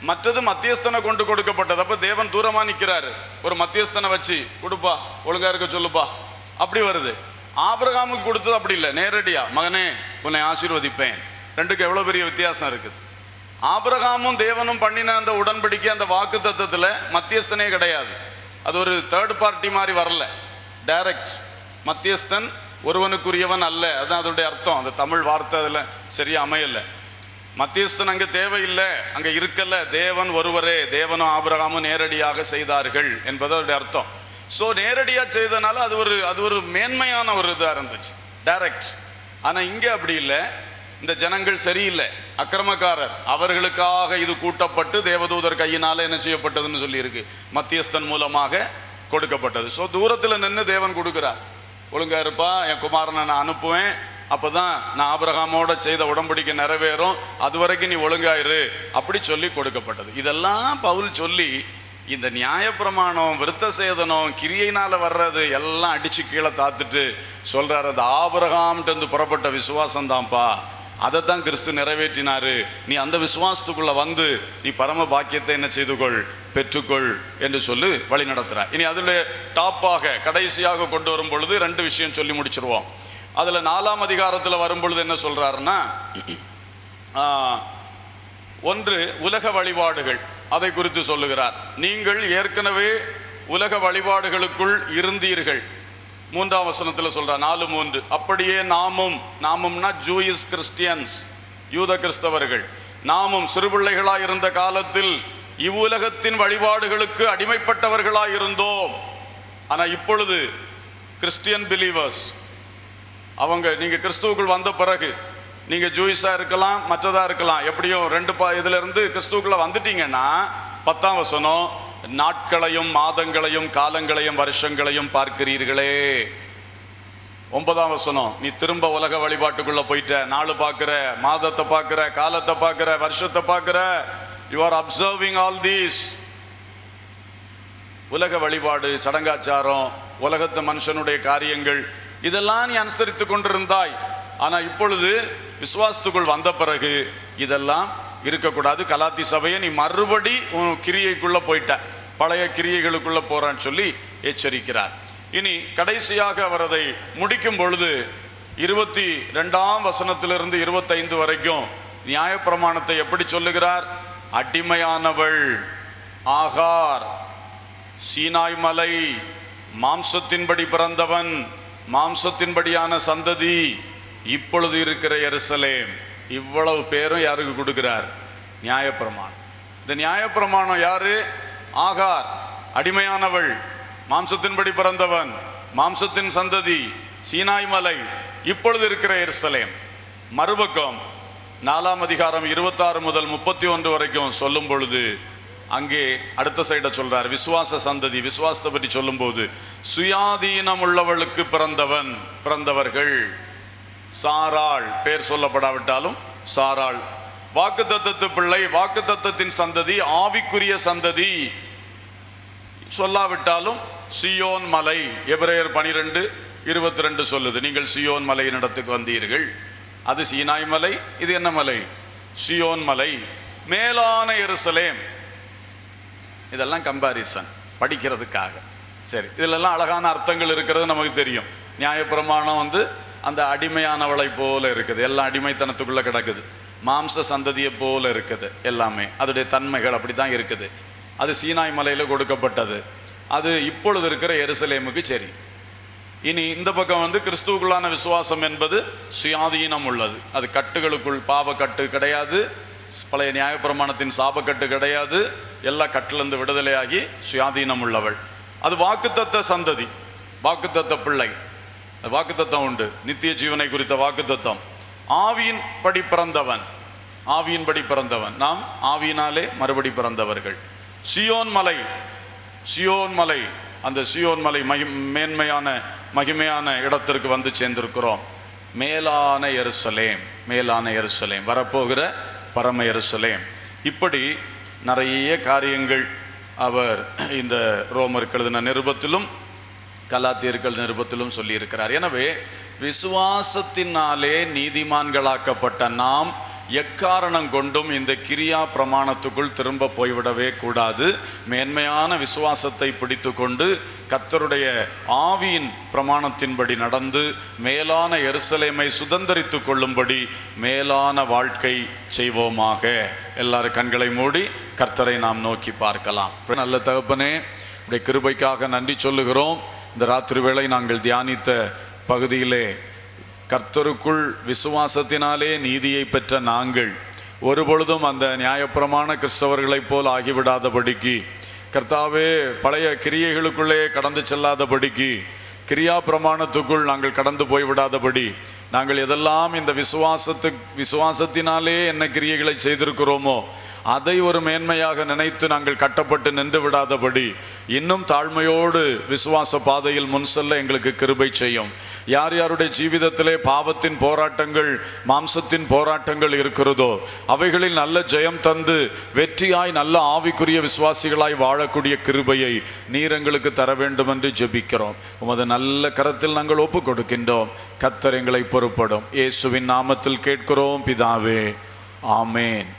மற்றது மத்தியஸ்தனை கொண்டு கொடுக்கப்பட்டது. அப்போ தேவன் தூரமாக நிற்கிறாரு, ஒரு மத்தியஸ்தனை வச்சு கொடுப்பா, ஒழுங்கா இருக்க சொல்லுப்பா, அப்படி வருது. ஆபிரகாமுக்கு கொடுத்தது அப்படி இல்லை, நேரடியா மகனே உன்னை ஆசீர்வதிப்பேன். ரெண்டுக்கு எவ்வளோ பெரிய வித்தியாசம் இருக்குது. ஆபிரகாமும் தேவனும் பண்ணின அந்த உடன்படிக்கை, அந்த வாக்கு தத்தத்தில் மத்தியஸ்தனே கிடையாது. அது ஒரு தேர்ட் பார்ட்டி மாதிரி வரல, டைரக்ட். மத்தியஸ்தன் ஒருவனுக்குரியவன் அல்ல, அதுதான் அதோடைய அர்த்தம். அந்த தமிழ் வார்த்தை அதில் சரியா அமையலை. மத்தியஸ்தன் அங்கே தேவையில்லை, அங்கே இருக்கல, தேவன் ஒருவரே, தேவனும் ஆபிரகாமும் நேரடியாக செய்தார்கள் என்பது அதோடைய அர்த்தம். ஸோ நேரடியாக செய்தனால அது ஒரு மேன்மையான ஒரு இதாக இருந்துச்சு, டைரக்ட். ஆனால் இங்கே அப்படி இல்லை. இந்த ஜனங்கள் சரியில்லை, அக்கிரமக்காரர், அவர்களுக்காக இது கூட்டப்பட்டு தேவதூதர் கையினால என்ன செய்யப்பட்டதுன்னு சொல்லி இருக்கு, மத்தியஸ்தன் மூலமாக கொடுக்கப்பட்டது. ஸோ தூரத்தில் நின்று தேவன் கொடுக்கிறார், ஒழுங்கா இருப்பா, என் குமாரனை நான் அனுப்புவேன், அப்பதான் நான் ஆபிரகாமோட செய்த உடன்படிக்கை நிறைவேறும், அது வரைக்கும் நீ ஒழுங்காயிரு, அப்படி சொல்லி கொடுக்கப்பட்டது. இதெல்லாம் பவுல் சொல்லி இந்த நியாயப்பிரமாணம், விருத்த சேதனம், கிரியையினால வர்றது எல்லாம் அடிச்சு கீழே தாத்துட்டு சொல்றாரு, அது ஆபிரகாம்ட்டு புறப்பட்ட விசுவாசம் தான்ப்பா, அதைத்தான் கிறிஸ்து நிறைவேற்றினாரு. நீ அந்த விசுவாசத்துக்குள்ள வந்து நீ பரம பாக்கியத்தை என்ன செய்து கொள், பெற்றுக்கொள் என்று சொல்லி வழி நடத்துறார். இனி அதுல டாப்பாக கடைசியாக கொண்டு வரும் பொழுது ரெண்டு விஷயம் சொல்லி முடிச்சிருவோம். அதுல 4ஆம் அதிகாரத்தில் வரும் பொழுது என்ன சொல்றாருன்னா, ஒன்று உலக வழிபாடுகள், அதை குறித்து சொல்லுகிறார். நீங்கள் ஏற்கனவே உலக வழிபாடுகளுக்குள் இருந்தீர்கள். 3ஆம் வசனத்தில் சொல்றார், 4:3. அப்படியே நாமும்னா ஜூயிஸ் கிறிஸ்டியன்ஸ், யூத கிறிஸ்தவர்கள், நாமும் சிறுபிள்ளைகளாய் இருந்த காலத்தில் இவ்வுலகத்தின் வழிபாடுகளுக்கு அடிமைப்பட்டவர்களாய் இருந்தோம். ஆனா இப்பொழுது கிறிஸ்டியன் பிலீவர்ஸ், அவங்க நீங்க கிறிஸ்துவுக்குள் வந்த பிறகு, நீங்க ஜூயிஸா இருக்கலாம், மற்றதா இருக்கலாம், எப்படியும் இதுல இருந்து கிறிஸ்துவுக்குள்ள வந்துட்டீங்கன்னா, 10ஆம் வசனம், நாட்களையும் மாதங்களையும் காலங்களையும் வருஷங்களையும் பார்க்கிறீர்களே. 9ஆம் வசனம், நீ திரும்ப உலக வழிபாட்டுக்குள்ள போயிட்ட, நாள் பார்க்கிற, மாதத்தை பார்க்கிற, காலத்தை பார்க்கிற, வருஷத்தை பார்க்கிற, you are observing all these. உலக வழிபாடு, சடங்காச்சாரம், உலகத்து மனுஷனுடைய காரியங்கள், இதெல்லாம் நீ அனுசரித்து கொண்டிருந்தாய். ஆனா இப்பொழுது விசுவாசத்துக்குள் வந்த பிறகு இதெல்லாம் இருக்கக்கூடாது. கலாத்தி சபையை நீ மறுபடி உன் கிரியைக்குள்ள போயிட்ட, பழைய கிரியைகளுக்குள்ள போறான்னு சொல்லி எச்சரிக்கிறார். இனி கடைசியாக அவர் அதை முடிக்கும் பொழுது 22ஆம் வசனத்திலிருந்து 25 வரைக்கும் நியாயப்பிரமாணத்தை எப்படி சொல்லுகிறார்? அடிமையானவள் ஆகார், சீனாய் மலை, மாம்சத்தின்படி பிறந்தவன், மாம்சத்தின்படியான சந்ததி, இப்பொழுது இருக்கிற எருசலேம், இவ்வளவு பேரும் யாருக்கு கொடுக்கிறார்? நியாயப்பிரமாணம். இந்த நியாயப்பிரமாணம் யாரு? ஆகார், அடிமையானவள், மாம்சத்தின்படி பிறந்தவன், மாம்சத்தின் சந்ததி, சீனாய் மலை, இப்பொழுது இருக்கிற எருசலேம். மறுபக்கம் 4ஆம் அதிகாரம் 26 முதல் 31 வரைக்கும் சொல்லும் பொழுது அங்கே அடுத்த சைட சொல்றார், விசுவாச சந்ததி. விசுவாசத்தை பற்றி சொல்லும் போது, சுயாதீனம் உள்ளவளுக்கு பிறந்தவர்கள், சாராள், பேர் சொல்லப்படாவிட்டாலும் சாராள், வாக்குத்தத்தத்து பிள்ளை, வாக்குத்தத்தத்தின் சந்ததி, ஆவிக்குரிய சந்ததி, சொல்லாவிட்டாலும் சியோன் மலை. எபிரேயர் 12:22 சொல்லுது, நீங்கள் சியோன் மலையின் இடத்துக்கு வந்தீர்கள். அது சீனாய் மலை, இது என்ன மலை? சியோன் மலை, மேலான எருசலேம். இதெல்லாம் கம்பாரிசன் படிக்கிறதுக்காக. சரி, இதிலெல்லாம் அழகான அர்த்தங்கள் இருக்கிறது நமக்கு தெரியும். நியாயப்பிரமாணம் அந்த அடிமையானவளை போல இருக்குது, எல்லாம் அடிமைத்தனத்துக்குள்ள கிடக்குது, மாம்ச சந்ததியை போல இருக்குது, எல்லாமே அதோடைய தன்மைகள் அப்படி தான் இருக்குது. அது சீனாய் மலையில் கொடுக்கப்பட்டது, அது இப்பொழுது இருக்கிற எருசலேமுக்கு சரி. இனி இந்த பக்கம் வந்து கிறிஸ்துவுக்குள்ளான விசுவாசம் என்பது சுயாதீனம் உள்ளது. அது கட்டுகளுக்குள், பாவக்கட்டு கிடையாது, பழைய நியாயப்பிரமாணத்தின் சாபக்கட்டு கிடையாது, எல்லா கட்டிலிருந்து விடுதலையாகி சுயாதீனம் உள்ளவள். அது வாக்குத்தத்த சந்ததி, வாக்குத்தத்த பிள்ளை, வாக்குத்தத்தம் உண்டு, நித்திய ஜீவனை குறித்த வாக்குத்தத்தம். ஆவியின் படி பிறந்தவன், ஆவியின்படி பிறந்தவன், நாம் ஆவியினாலே மறுபடி பிறந்தவர்கள். சியோன் மலை, சியோன் மலை, அந்த சியோன் மலை மேன்மையான மகிமையான இடத்திற்கு வந்து சேர்ந்திருக்கிறோம். மேலான எருசலேம், மேலான எருசலேம், வரப்போகிற பரம எருசலேம். இப்படி நிறைய காரியங்கள் அவர் இந்த ரோமருக்கு எழுதின நிருபத்திலும் கலாத்தியர்கள் நிருபத்திலும் சொல்லியிருக்கிறார். எனவே விசுவாசத்தினாலே நீதிமான்களாக்கப்பட்ட நாம் எக்காரணம் கொண்டும் இந்த கிரியா பிரமாணத்துக்குள் திரும்ப போய்விடவே கூடாது. மேன்மையான விசுவாசத்தை பிடித்து கொண்டு கர்த்தருடைய ஆவியின் பிரமாணத்தின்படி நடந்து மேலான எருசலேமை சுதந்தரித்து கொள்ளும்படி மேலான வாழ்க்கை செய்வோமாக. எல்லாரும் கண்களை மூடி கர்த்தரை நாம் நோக்கி பார்க்கலாம். நல்ல தகப்பனே, உடைய கிருபைக்காக நன்றி சொல்லுகிறோம். இந்த ராத்திரி வேளை நாங்கள் தியானித்த பகுதியிலே கர்த்தருக்குள் விசுவாசத்தினாலே நீதியை பெற்ற நாங்கள் ஒருபொழுதும் அந்த நியாயப்பிரமாண கிறிஸ்தவர்களைப் போல் ஆகிவிடாதபடிக்கு, கர்த்தாவே பழைய கிரியைகளுக்குள்ளே கடந்து செல்லாதபடிக்கு, கிரியா பிரமாணத்துக்குள் நாங்கள் கடந்து போய்விடாதபடி, நாங்கள் எதெல்லாம் இந்த விசுவாசத்தினாலே என்ன கிரியைகளை செய்திருக்கிறோமோ அதை ஒரு மேன்மையாக நினைத்து நாங்கள் கட்டப்பட்டு நின்று விடாதபடி இன்னும் தாழ்மையோடு விசுவாச பாதையில் முன் செல்ல எங்களுக்கு கிருபை செய்யும். யார் யாருடைய ஜீவிதத்திலே பாவத்தின் போராட்டங்கள், மாம்சத்தின் போராட்டங்கள் இருக்கிறதோ அவைகளில் நல்ல ஜெயம் தந்து வெற்றியாய் நல்ல ஆவிக்குரிய விசுவாசிகளாய் வாழக்கூடிய கிருபையை நீர் எங்களுக்கு தர வேண்டும் என்று ஜெபிக்கிறோம். உமது நல்ல கரத்தில் நாங்கள் ஒப்பு கொடுக்கின்றோம். கர்த்தர் எங்களை பொறுப்படும். இயேசுவின் நாமத்தில் கேட்கிறோம் பிதாவே, ஆமேன்.